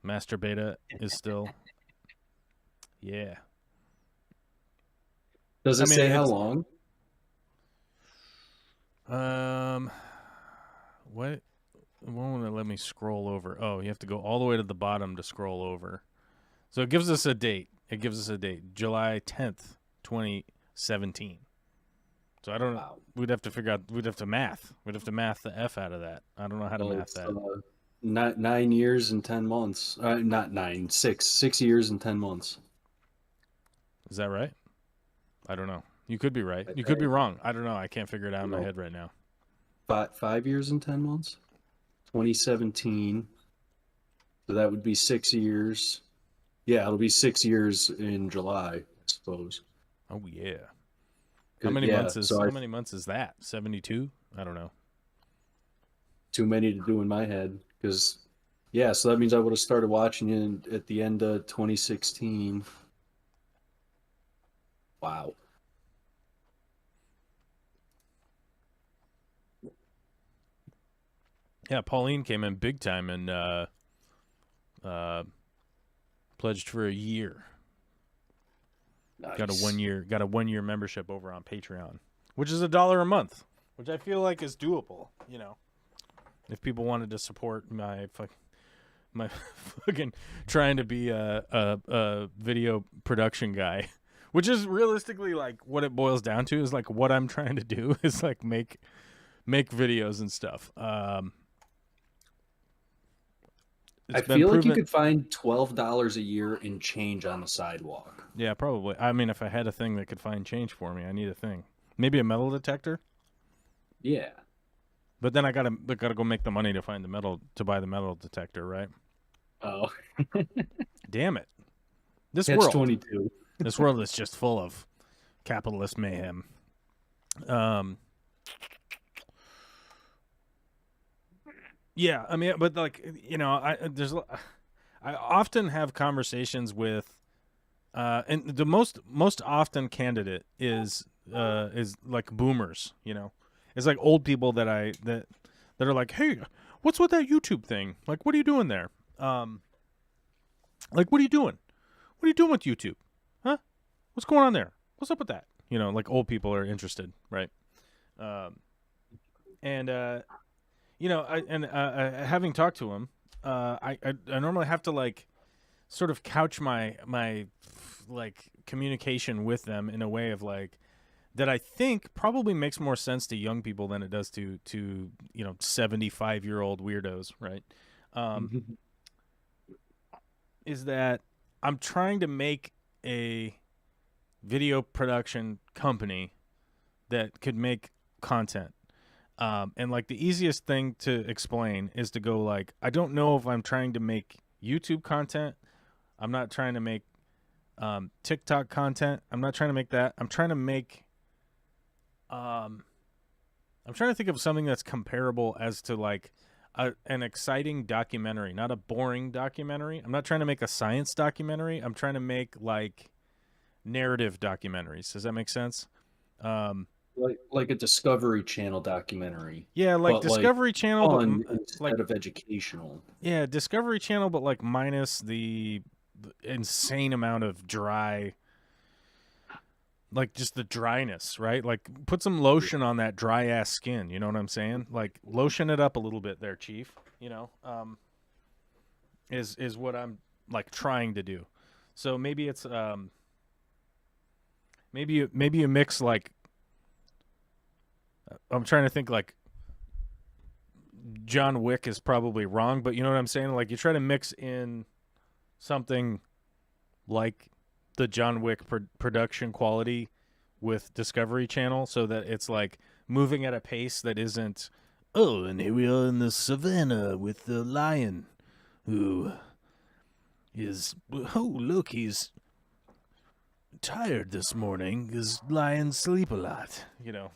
Master Beta is still. Yeah. Does it say how long? What? It won't let me scroll over. Oh, you have to go all the way to the bottom to scroll over. So it gives us a date. July 10th, 2017. So I don't know. Wow. We'd have to figure out. We'd have to math the F out of that. I don't know how to math that. 9 years and 10 months. Not 9, 6. 6 years and 10 months. Is that right? I don't know. You could be right. You could be wrong. I don't know. I can't figure it out in my head right now. 5 years and 10 months. 2017. So that would be 6 years. Yeah, it'll be 6 years in July, I suppose. Oh yeah. How How many months is that? 72? I don't know. Too many to do in my head because yeah, so that means I would have started watching it at the end of 2016. Wow. Yeah, Pauline came in big time and pledged for a year. Nice. Got a 1 year membership over on Patreon, which is $1 a month, which I feel like is doable, you know. If people wanted to support my fucking trying to be a video production guy, which is realistically like what it boils down to is like what I'm trying to do is like make videos and stuff. I feel like you could find $12 a year in change on the sidewalk. Yeah, probably. I mean, if I had a thing that could find change for me, I need a thing. Maybe a metal detector. Yeah. But then I gotta go make the money to buy the metal detector, right? Oh. Damn it! This Catch world, 22. this world is just full of capitalist mayhem. Yeah, I mean, but like you know, I often have conversations with, and the most often candidate is like boomers, you know. It's like old people that are like, hey, what's with that YouTube thing? Like, what are you doing there? Like, what are you doing? What are you doing with YouTube? Huh? What's going on there? What's up with that? You know, like old people are interested, right? You know, having talked to him, I normally have to like sort of couch my like communication with them in a way of like that I think probably makes more sense to young people than it does to you know 75-year-old weirdos, right? Is that I'm trying to make a video production company that could make content. And like the easiest thing to explain is to go like, I don't know if I'm trying to make YouTube content. I'm not trying to make TikTok content. I'm not trying to make that. I'm trying to think of something that's comparable as to like an exciting documentary, not a boring documentary. I'm not trying to make a science documentary. I'm trying to make like narrative documentaries. Does that make sense? Like a Discovery Channel documentary. Yeah, like Discovery Channel, but instead of educational. Yeah, Discovery Channel, but like minus the insane amount of dry, like just the dryness, right? Like put some lotion on that dry ass skin. You know what I'm saying? Like lotion it up a little bit there, Chief. You know, is what I'm like trying to do. So maybe it's maybe you mix like. I'm trying to think like John Wick is probably wrong, but you know what I'm saying? Like you try to mix in something like the John Wick production quality with Discovery Channel so that it's like moving at a pace that isn't, oh, and here we are in the savannah with the lion who is, oh, look, he's tired this morning because lions sleep a lot, you know.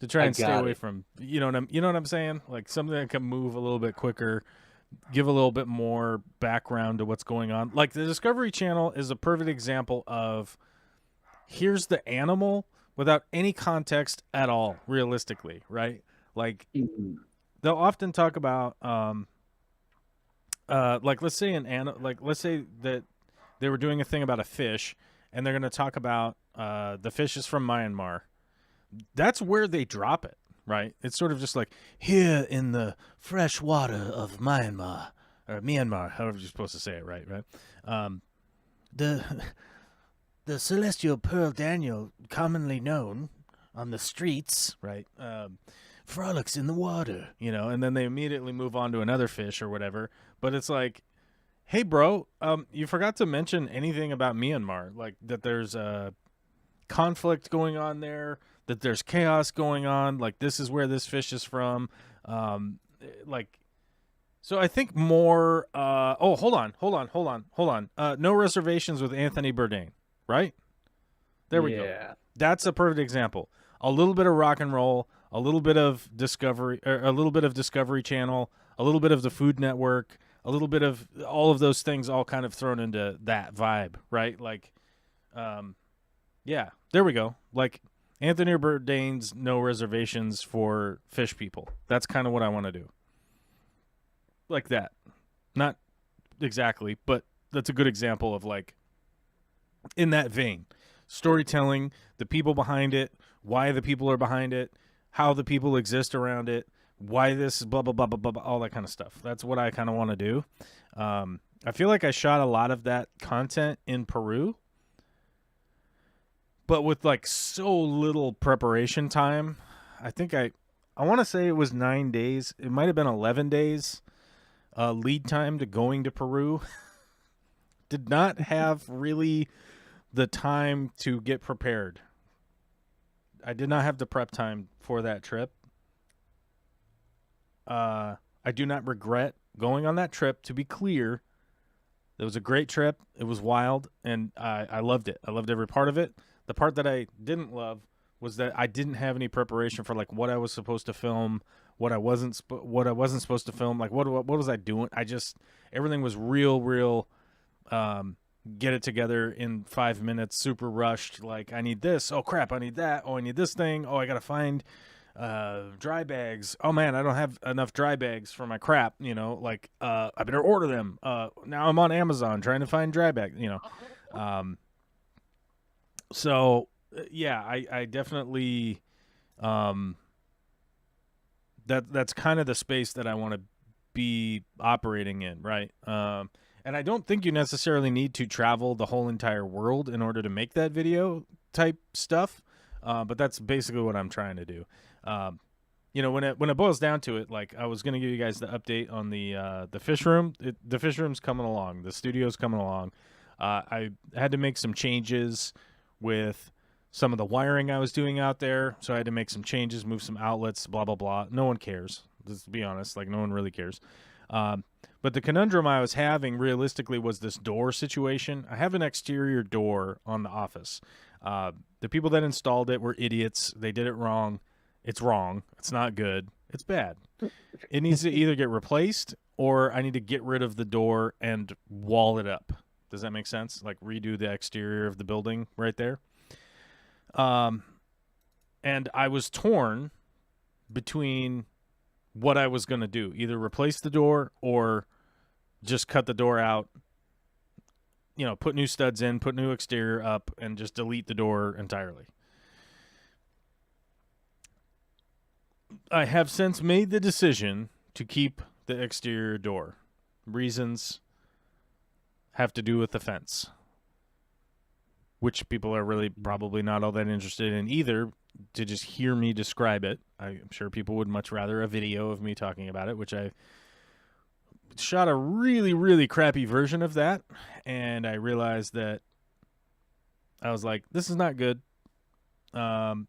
To try and stay away from, you know what I'm saying? Like something that can move a little bit quicker, give a little bit more background to what's going on. Like the Discovery Channel is a perfect example of here's the animal without any context at all, realistically, right? Like they'll often talk about, like let's say let's say that they were doing a thing about a fish, and they're going to talk about the fish is from Myanmar. That's where they drop it, right? It's sort of just like here in the fresh water of Myanmar, or Myanmar, however you're supposed to say it, right? The celestial pearl Daniel, commonly known on the streets, right? Frolics in the water, you know, and then they immediately move on to another fish or whatever. But it's like, hey, bro, you forgot to mention anything about Myanmar, like that there's a conflict going on there, that there's chaos going on. Like, this is where this fish is from. Like, so I think more. Hold on. No reservations with Anthony Bourdain, right? There we go. Yeah. That's a perfect example. A little bit of rock and roll, a little bit of Discovery, or a little bit of Discovery Channel, a little bit of the Food Network, a little bit of all of those things, all kind of thrown into that vibe, right? Like, yeah, there we go. Like Anthony Bourdain's No Reservations for Fish People. That's kind of what I want to do. Like that. Not exactly, but that's a good example of like in that vein. Storytelling, the people behind it, why the people are behind it, how the people exist around it, why this blah blah blah blah blah, all that kind of stuff. That's what I kind of want to do. I feel like I shot a lot of that content in Peru, but with like so little preparation time. I think I want to say it was 9 days. It might have been 11 days lead time to going to Peru. Did not have really the time to get prepared. I did not have the prep time for that trip. I do not regret going on that trip. To be clear, it was a great trip. It was wild, and I loved it. I loved every part of it. The part that I didn't love was that I didn't have any preparation for like what I was supposed to film, what I wasn't supposed to film. Like what was I doing? Everything was real. Get it together in 5 minutes, super rushed. Like, I need this. Oh, crap, I need that. Oh, I need this thing. Oh, I got to find dry bags. Oh, man, I don't have enough dry bags for my crap. You know, like, I better order them. Now I'm on Amazon trying to find dry bags, you know. So, yeah, I definitely, that's kind of the space that I want to be operating in, right? And I don't think you necessarily need to travel the whole entire world in order to make that video type stuff. But that's basically what I'm trying to do. You know, when it boils down to it, like I was going to give you guys the update on the fish room. The fish room's coming along. The studio's coming along. I had to make some changes with some of the wiring I was doing out there. So I had to make some changes, move some outlets, blah, blah, blah. No one cares. Let's be honest. Like, no one really cares. But the conundrum I was having realistically was this door situation. I have an exterior door on the office. The people that installed it were idiots. They did it wrong. It's wrong. It's not good. It's bad. It needs to either get replaced or I need to get rid of the door and wall it up. Does that make sense? Like redo the exterior of the building right there. And I was torn between what I was going to do, either replace the door or just cut the door out, you know, put new studs in, put new exterior up, and just delete the door entirely. I have since made the decision to keep the exterior door. Reasons have to do with the fence, which people are really probably not all that interested in either, to just hear me describe it. I'm sure people would much rather a video of me talking about it, which I shot a really, really crappy version of that, and I realized that I was like, this is not good. I'll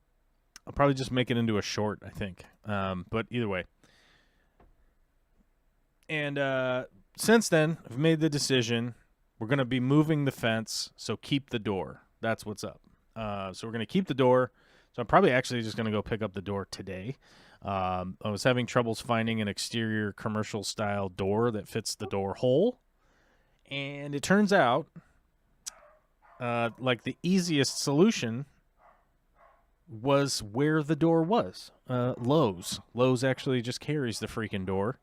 probably just make it into a short, I think. But either way. And since then, I've made the decision. We're going to be moving the fence, so keep the door. That's what's up. So we're going to keep the door. So I'm probably actually just going to go pick up the door today. I was having troubles finding an exterior commercial style door that fits the door hole. And it turns out, like the easiest solution was where the door was. Lowe's. Lowe's actually just carries the freaking door.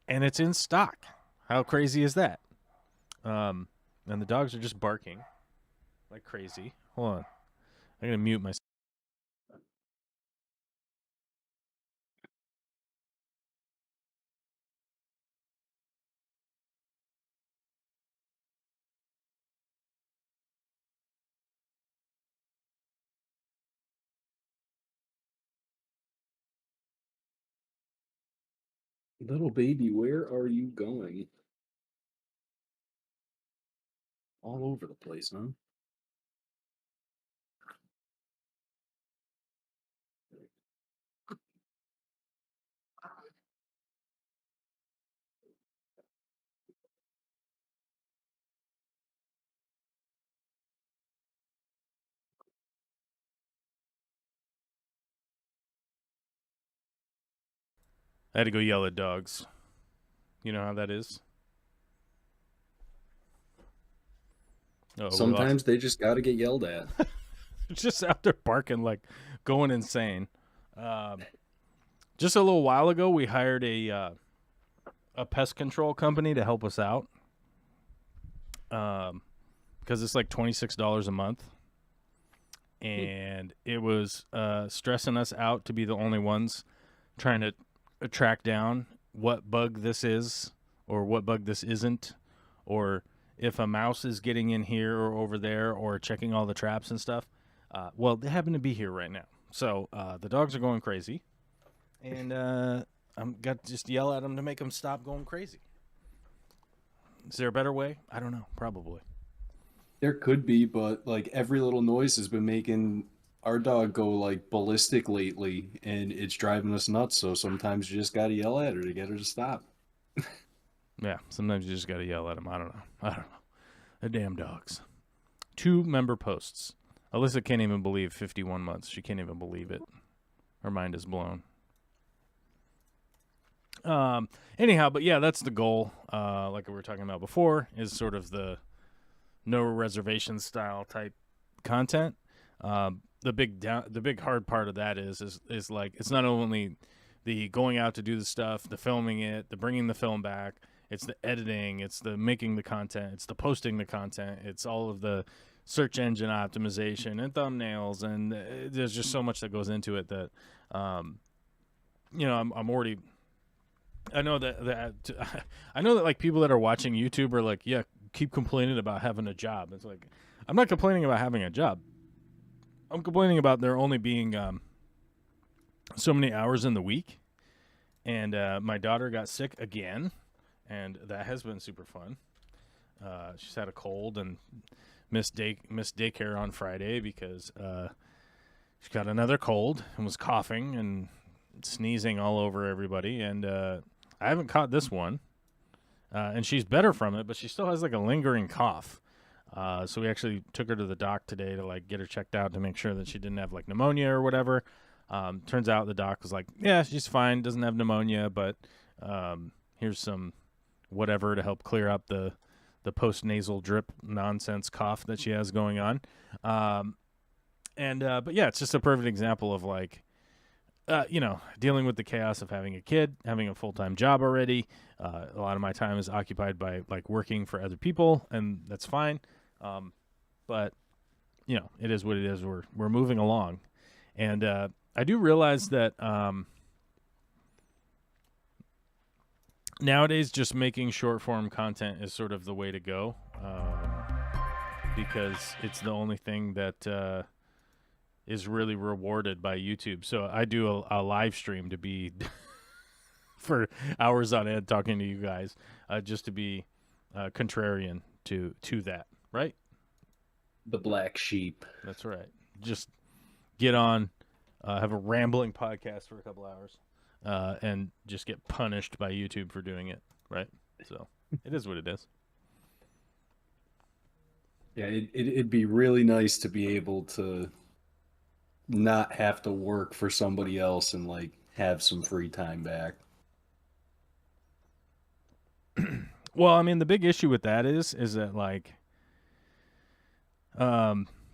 And it's in stock. How crazy is that? And the dogs are just barking like crazy. Hold on. I'm going to mute myself. Little baby, where are you going? All over the place, huh? I had to go yell at dogs. You know how that is? Oh, we lost. Sometimes they just got to get yelled at. Just out there barking, like going insane. Just a little while ago, we hired a pest control company to help us out. Because it's like $26 a month. And it was stressing us out to be the only ones trying to track down what bug this is or what bug this isn't, or if a mouse is getting in here or over there, or checking all the traps and stuff. Well, they happen to be here right now. So the dogs are going crazy. And I'm got to just yell at them to make them stop going crazy. Is there a better way? I don't know. Probably. There could be, but like every little noise has been making our dog go like ballistic lately, and it's driving us nuts. So sometimes you just got to yell at her to get her to stop. Yeah, sometimes you just got to yell at them. I don't know. The damn dogs. 2 member posts. Alyssa can't even believe 51 months. She can't even believe it. Her mind is blown. Anyhow, but yeah, that's the goal. Like we were talking about before, is sort of the no reservation style type content. The big hard part of that is like, it's not only the going out to do the stuff, the filming it, the bringing the film back, it's the editing, it's the making the content, it's the posting the content, it's all of the search engine optimization and thumbnails, and there's just so much that goes into it that, I'm already. I know that like people that are watching YouTube are like, yeah, keep complaining about having a job. It's like, I'm not complaining about having a job. I'm complaining about there only being so many hours in the week. And my daughter got sick again, and that has been super fun. She's had a cold and missed daycare on Friday because she got another cold and was coughing and sneezing all over everybody. And I haven't caught this one. And she's better from it, but she still has like a lingering cough. So we actually took her to the doc today to like get her checked out to make sure that she didn't have like pneumonia or whatever. Turns out the doc was like, yeah, she's fine, doesn't have pneumonia, but here's some whatever to help clear up the post-nasal drip nonsense cough that she has going on. But yeah, it's just a perfect example of like, dealing with the chaos of having a kid, having a full-time job already. A lot of my time is occupied by like working for other people, and that's fine. But it is what it is. We're moving along. And I do realize that nowadays just making short-form content is sort of the way to go, because it's the only thing that is really rewarded by YouTube. So I do a live stream to be for hours on end talking to you guys, just to be contrarian to that, right? The black sheep. That's right. Just get on, have a rambling podcast for a couple hours, and just get punished by YouTube for doing it, right? So it is what it is. Yeah, it'd be really nice to be able to not have to work for somebody else and like have some free time back. Well, I mean, the big issue with that is that like,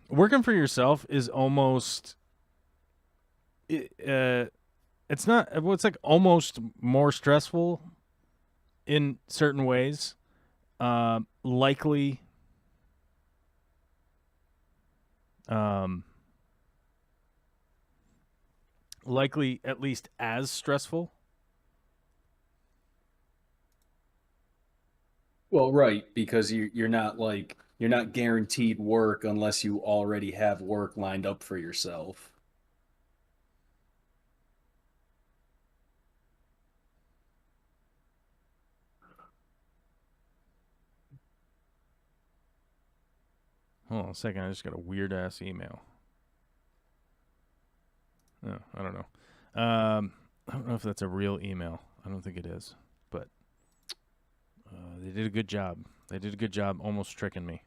working for yourself is almost, it's not, well, it's like almost more stressful in certain ways. Likely, at least as stressful. Well, right, because you're not guaranteed work unless you already have work lined up for yourself. Hold on a second, I just got a weird ass email. Oh, I don't know. I don't know if that's a real email. I don't think it is, but they did a good job. They did a good job almost tricking me.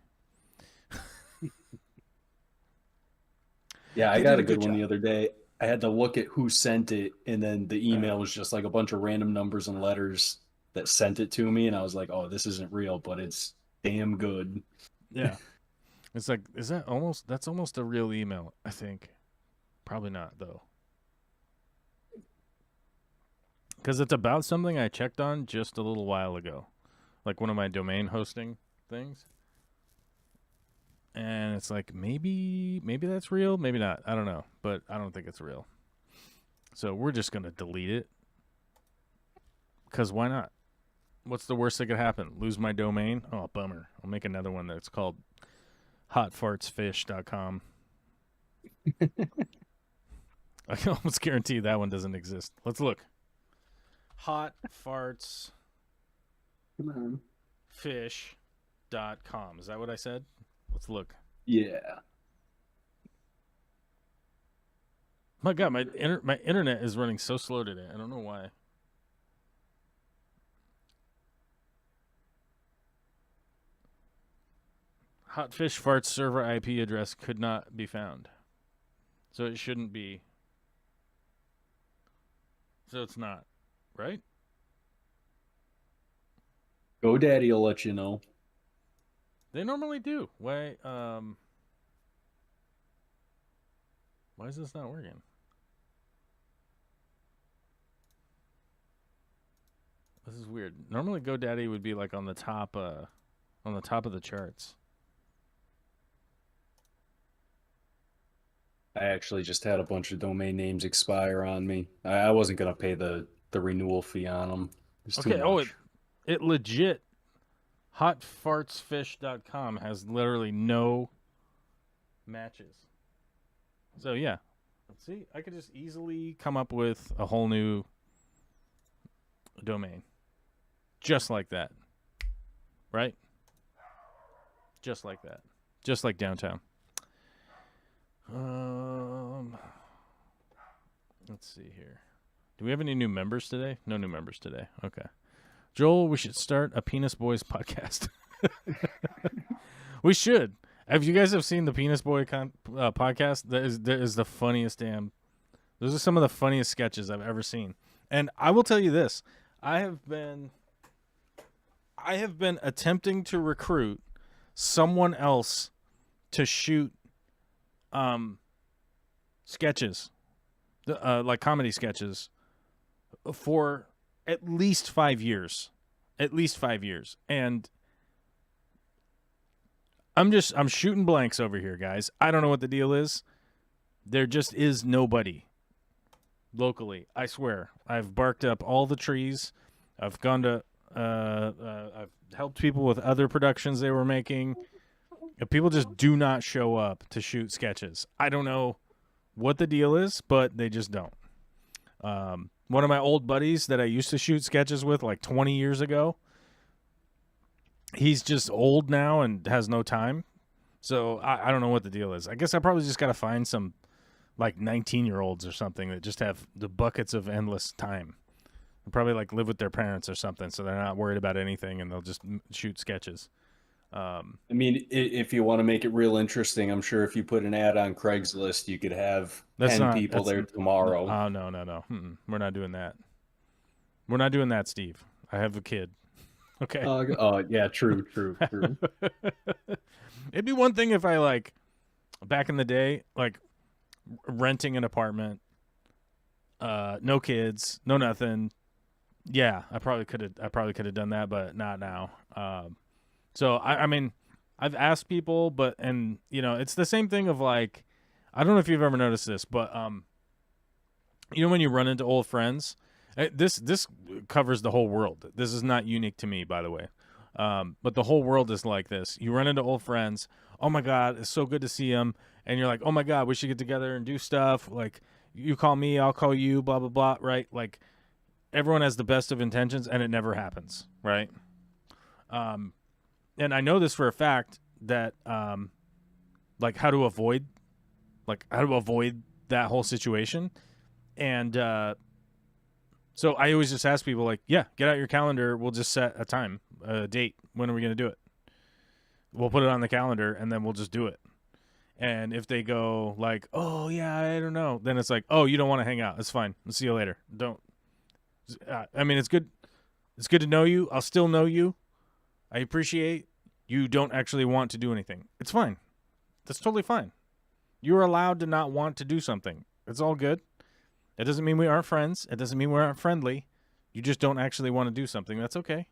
Yeah, I got a good one the other day. I had to look at who sent it, and then the email was just like a bunch of random numbers and letters that sent it to me, and I was like, oh, this isn't real, but it's damn good. Yeah. It's like, that's almost a real email, I think. Probably not, though. Because it's about something I checked on just a little while ago. Like one of my domain hosting things. And it's like, maybe that's real, maybe not. I don't know. But I don't think it's real. So we're just going to delete it. Because why not? What's the worst that could happen? Lose my domain? Oh, bummer. I'll make another one that's called hotfartsfish.com. I can almost guarantee that one doesn't exist. Let's look. Hot farts Come on. fish.com. Is that what I said? Let's look. Yeah. My God, my internet is running so slow today. I don't know why. Hotfish farts server IP address could not be found. So it shouldn't be. So it's not, right? GoDaddy will let you know. They normally do. Why is this not working? This is weird. Normally GoDaddy would be like on the top of the charts. I actually just had a bunch of domain names expire on me. I wasn't gonna pay the renewal fee on them. It's too Okay, much. it legit hotfartsfish.com has literally no matches. So yeah. Let's see. I could just easily come up with a whole new domain. Just like that. Right? Just like that. Just like downtown. Let's see here. Do we have any new members today? No new members today. Okay. Joel, we should start a Penis Boys podcast. We should. If you guys have seen the Penis Boy podcast, that is the funniest damn. Those are some of the funniest sketches I've ever seen. And I will tell you this: I have been attempting to recruit someone else to shoot sketches, like comedy sketches, for at least 5 years. And I'm shooting blanks over here, guys. I don't know what the deal is. There just is nobody locally. I swear. I've barked up all the trees. I've gone to I've helped people with other productions they were making. People just do not show up to shoot sketches. I don't know what the deal is, but they just don't. One of my old buddies that I used to shoot sketches with like 20 years ago, he's just old now and has no time. So I don't know what the deal is. I guess I probably just got to find some like 19-year-olds or something that just have the buckets of endless time. They'll probably like live with their parents or something, so they're not worried about anything and they'll just shoot sketches. I mean, if you want to make it real interesting, I'm sure if you put an ad on Craigslist, you could have 10 people there tomorrow. Oh, no. We're not doing that. We're not doing that, Steve. I have a kid. Okay. Oh, yeah, true. It'd be one thing if I, like, back in the day, like, renting an apartment, no kids, no nothing. Yeah, I probably could have done that, but not now. So I mean, I've asked people, but it's the same thing of like, I don't know if you've ever noticed this, but when you run into old friends, this covers the whole world. This is not unique to me, by the way. But the whole world is like this. You run into old friends. Oh my God, it's so good to see them. And you're like, oh my God, we should get together and do stuff. Like, you call me, I'll call you, blah, blah, blah. Right? Like, everyone has the best of intentions, and it never happens. Right? And I know this for a fact that, like, how to avoid that whole situation. And so I always just ask people, like, yeah, get out your calendar. We'll just set a time, a date. When are we going to do it? We'll put it on the calendar, and then we'll just do it. And if they go like, oh yeah, I don't know, then it's like, oh, you don't want to hang out. It's fine. I'll see you later. Don't. I mean, it's good. It's good to know you. I'll still know you. I appreciate you don't actually want to do anything. It's fine. That's totally fine. You're allowed to not want to do something. It's all good. It doesn't mean we aren't friends. It doesn't mean we aren't friendly. You just don't actually want to do something. That's okay.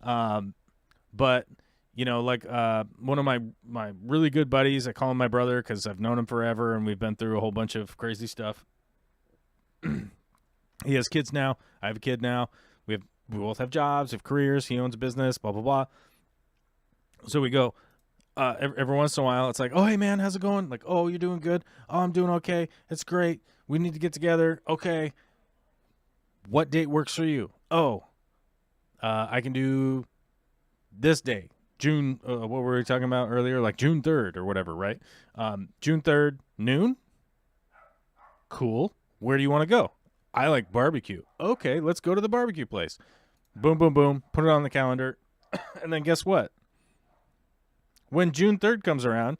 But you know, like one of my really good buddies, I call him my brother because I've known him forever and we've been through a whole bunch of crazy stuff. He has kids now. I have a kid now. We both have jobs, have careers. He owns a business, blah, blah, blah. So we go every once in a while. It's like, oh, hey, man, how's it going? Like, oh, you're doing good. Oh, I'm doing okay. It's great. We need to get together. Okay. What date works for you? Oh, I can do this day. June, what were we talking about earlier? Like June 3rd or whatever, right? June 3rd, noon? Cool. Where do you want to go? I like barbecue. Okay, let's go to the barbecue place. Boom, boom, boom. Put it on the calendar. And then guess what? When June 3rd comes around,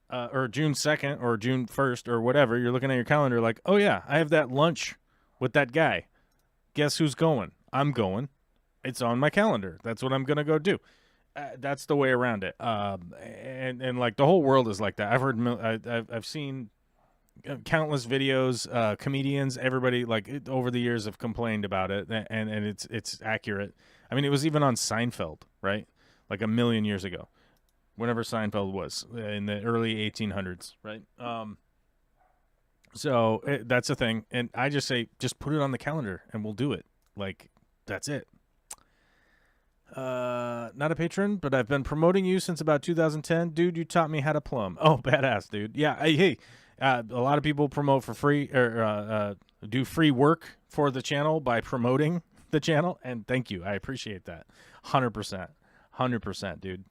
or June 2nd or June 1st or whatever, you're looking at your calendar like, oh, yeah, I have that lunch with that guy. Guess who's going? I'm going. It's on my calendar. That's what I'm going to go do. That's the way around it. And like the whole world is like that. I've heard, I've seen countless videos, comedians, everybody like over the years have complained about it, and it's accurate. I mean, it was even on Seinfeld, right? Like a million years ago, whenever Seinfeld was in the early 1800s, right? So that's a thing, and I just say, just put it on the calendar, and we'll do it. Like that's it. Not a patron, but I've been promoting you since about 2010. Dude, you taught me how to plumb. Oh, badass, dude. Yeah, hey, a lot of people promote for free or do free work for the channel by promoting the channel, and thank you. I appreciate that. 100%. 100%, dude.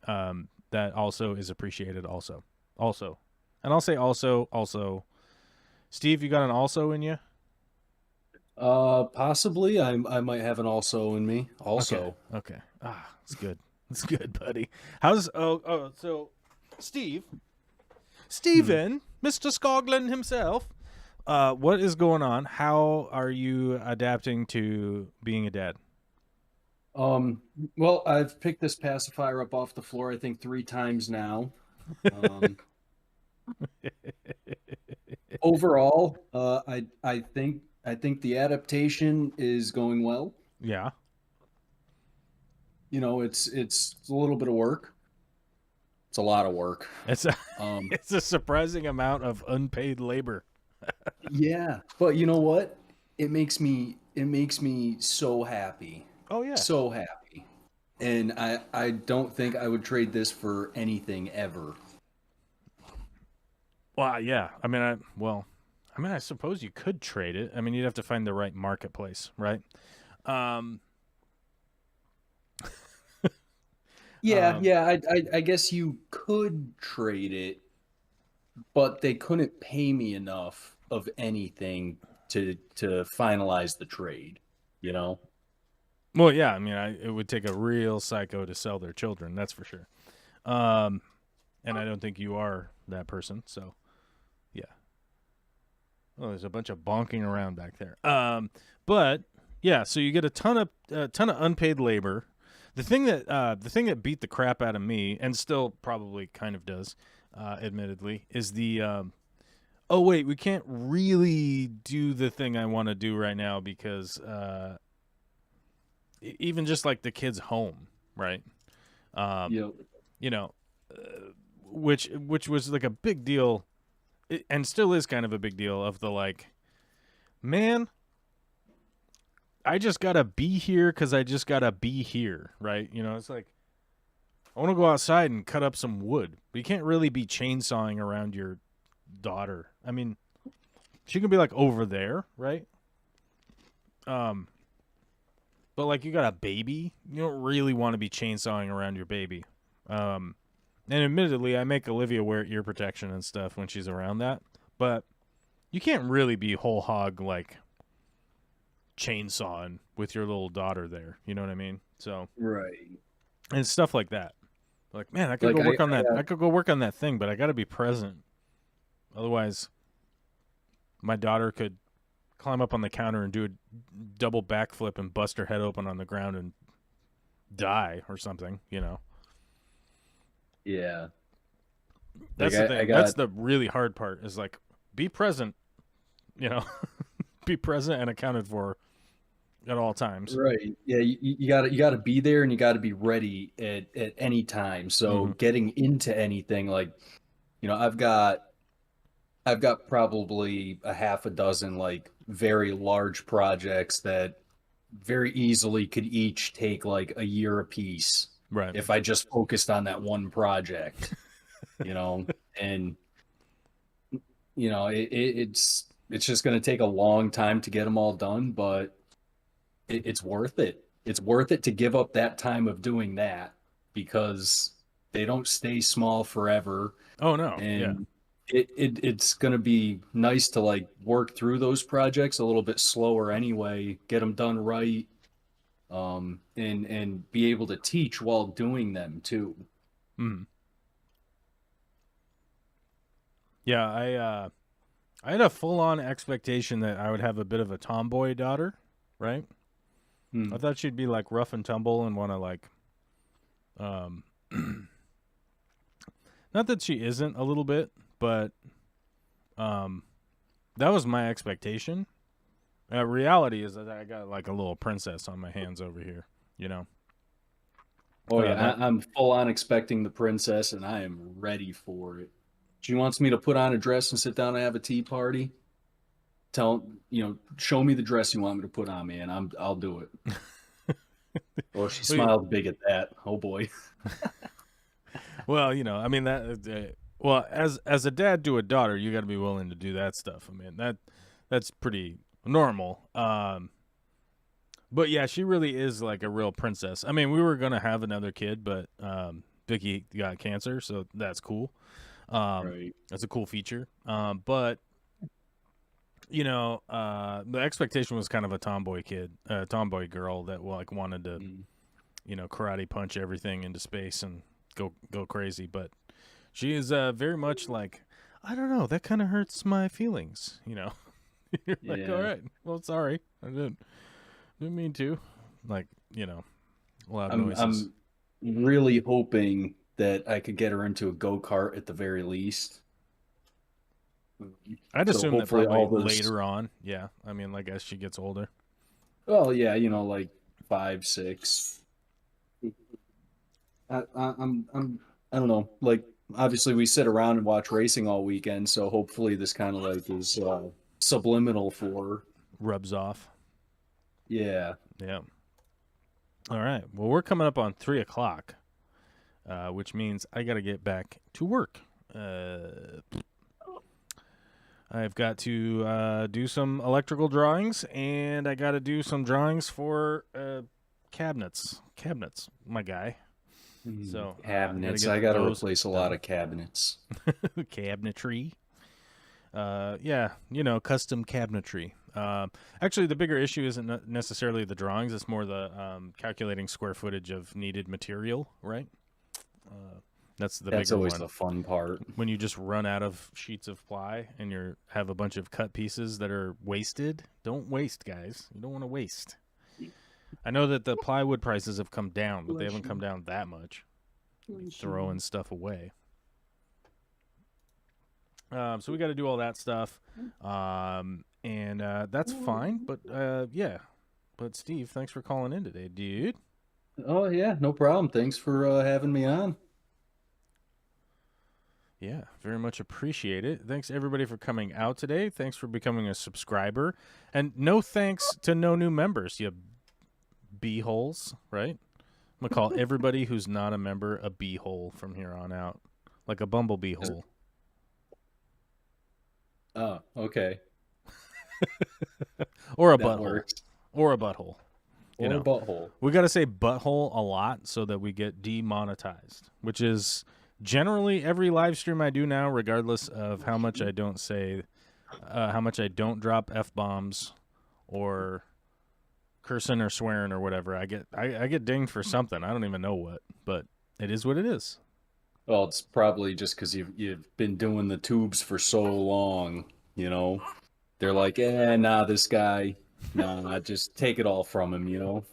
That also is appreciated also. And I'll say also. Steve, you got an also in you? Possibly. I might have an also in me. Also. Okay. It's good. It's good, buddy. How's so Steven, Mr. Skoglin himself. What is going on? How are you adapting to being a dad? Well, I've picked this pacifier up off the floor, I think 3 times now. Overall, I think the adaptation is going well. Yeah. You know, it's a little bit of work. It's a lot of work. It's a surprising amount of unpaid labor. Yeah, but you know what? It makes me so happy. Oh yeah. So happy. And I don't think I would trade this for anything ever. Well, yeah. I mean, I suppose you could trade it. I mean, you'd have to find the right marketplace, right? Yeah. I guess you could trade it, but they couldn't pay me enough of anything to finalize the trade, you know? Well, yeah. I mean, it would take a real psycho to sell their children. That's for sure. And I don't think you are that person. So, yeah. Well, there's a bunch of bonking around back there. But yeah, so you get a ton of unpaid labor. The thing that beat the crap out of me, and still probably kind of does, admittedly, is the oh wait, we can't really do the thing I want to do right now because even just like the kid's home, right? Yep. You know, which was like a big deal, and still is kind of a big deal of the like, man, I just gotta be here because I just gotta be here, right? You know, it's like, I want to go outside and cut up some wood, but you can't really be chainsawing around your daughter. I mean, she can be like over there, right? But like you got a baby, you don't really want to be chainsawing around your baby. And admittedly, I make Olivia wear ear protection and stuff when she's around that, but you can't really be whole hog like chainsawing with your little daughter there. You know what I mean? So right, and stuff like that. Like, man, I could go work on that. I could go work on that thing, but I got to be present Otherwise, my daughter could climb up on the counter and do a double backflip and bust her head open on the ground and die or something, you know. Yeah. That's Like, the thing. I got That's the really hard part is like be present, you know. Be present and accounted for at all times. right. Yeah, you gotta be there and you gotta be ready at any time. So Mhm. getting into anything, like, I've got probably a half a dozen like very large projects that very easily could each take like a year apiece Right. if I just focused on that one project, you know, and it's just going to take a long time to get them all done, but it's worth it. It's worth it to give up that time of doing that because they don't stay small forever, Oh no. Yeah. and it's going to be nice to like work through those projects a little bit slower anyway, get them done right, and be able to teach while doing them too. Mhm. Yeah, I had a full-on expectation that I would have a bit of a tomboy daughter, right? Hmm. I thought she'd be like rough and tumble and want to like um not that she isn't a little bit, but um that was my expectation. Reality is that I got like a little princess on my hands over here, you know. Oh yeah, That I'm full on expecting the princess, and I am ready for it. She wants me to put on a dress and sit down and have a tea party. Show me the dress you want me to put on, man. I'll do it. Oh, she Well, smiled big at that. Oh boy. well, you know, I mean well, as a dad to a daughter, you got to be willing to do that stuff. I mean, that's pretty normal. But yeah, she really is like a real princess. I mean, we were going to have another kid, but Vicky got cancer, so that's cool. Right. That's a cool feature. But you know, the expectation was kind of a tomboy tomboy girl that like wanted to, Mm. you know, karate punch everything into space and go crazy. But she is very much like, I don't know, that kind of hurts my feelings. You know, you're like, all Yeah. right, well, sorry, I didn't mean to, like, you know, loud I'm noises. I'm really hoping that I could get her into a go-kart at the very least. I'd So assume that hopefully probably all those later on. Yeah, I mean, like as she gets older. well, yeah, like 5, 6. I don't know. Like, obviously, we sit around and watch racing all weekend, so hopefully, this kind of like is subliminal for her. Rubs off. Yeah. Yeah. All right. Well, we're coming up on 3:00, which means I got to get back to work. I've got to do some electrical drawings, and I got to do some drawings for cabinets. Cabinets, my guy. So Cabinets. I I got to those replace a lot of cabinets. cabinetry. Yeah, you know, custom cabinetry. Actually, the bigger issue isn't necessarily the drawings; it's more the calculating square footage of needed material. Right. That's the That's bigger always one. the fun part. When you just run out of sheets of ply and you have a bunch of cut pieces that are wasted. Don't waste, guys. You don't want to waste. I know that the plywood prices have come down, but they haven't come down that much. Throwing stuff away. So we got to do all that stuff, and that's fine. But yeah. But Steve, thanks for calling in today, dude. Oh yeah, no problem. Thanks for having me on. Yeah, very much appreciate it. Thanks everybody for coming out today. Thanks for becoming a subscriber, and no thanks to no new members. You b-holes, right? I'm gonna call everybody who's not a member a b-hole from here on out, like a bumblebee hole. Oh, okay. Or a That butthole. works. Or a butthole. You Or know. a butthole. We got to say butthole a lot so that we get demonetized, which is generally every live stream I do now, regardless of how much I don't say, how much I don't drop F-bombs or cursing or swearing or whatever. I get dinged for something. I don't even know what, but it is what it is. Well, it's probably just because you've been doing the tubes for so long, you know. They're like, nah, this guy, nah, just take it all from him, you know.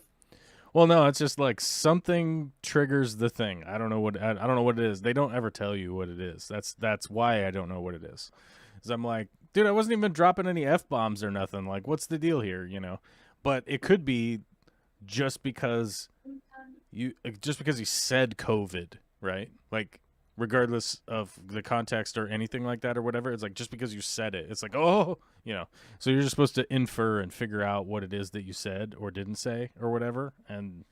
Well, no, it's just like something triggers the thing. I don't know what I don't know what it is. They don't ever tell you what it is. That's why I don't know what it is. Cuz I'm like, dude, I wasn't even dropping any F-bombs or nothing. Like, what's the deal here, you know? But it could be just because you said COVID, right? Like regardless of the context or anything like that or whatever, it's like just because you said it, it's like, oh, you know. So you're just supposed to infer and figure out what it is that you said or didn't say or whatever, and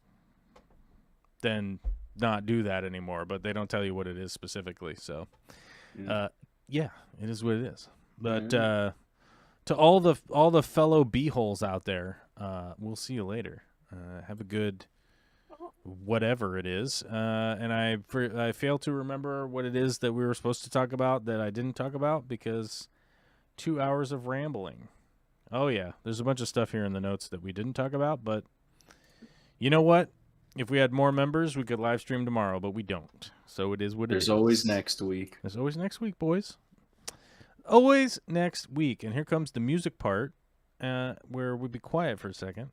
then not do that anymore. But they don't tell you what it is specifically. So, yeah, it is what it is. But to all the fellow beeholes out there, we'll see you later. Have a good whatever it is, and I fail to remember what it is that we were supposed to talk about that I didn't talk about because 2 hours of rambling. Oh yeah, there's a bunch of stuff here in the notes that we didn't talk about, but you know what? If we had more members, we could live stream tomorrow, but we don't. So it is what it is. There's always next week. There's always next week, boys. Always next week. And here comes the music part, where we'll be quiet for a second.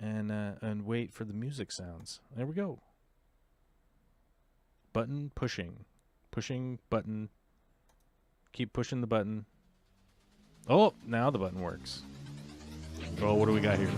And wait for the music sounds. There we go. Button pushing. Pushing button. Keep pushing the button. Oh, now the button works. Oh, what do we got here?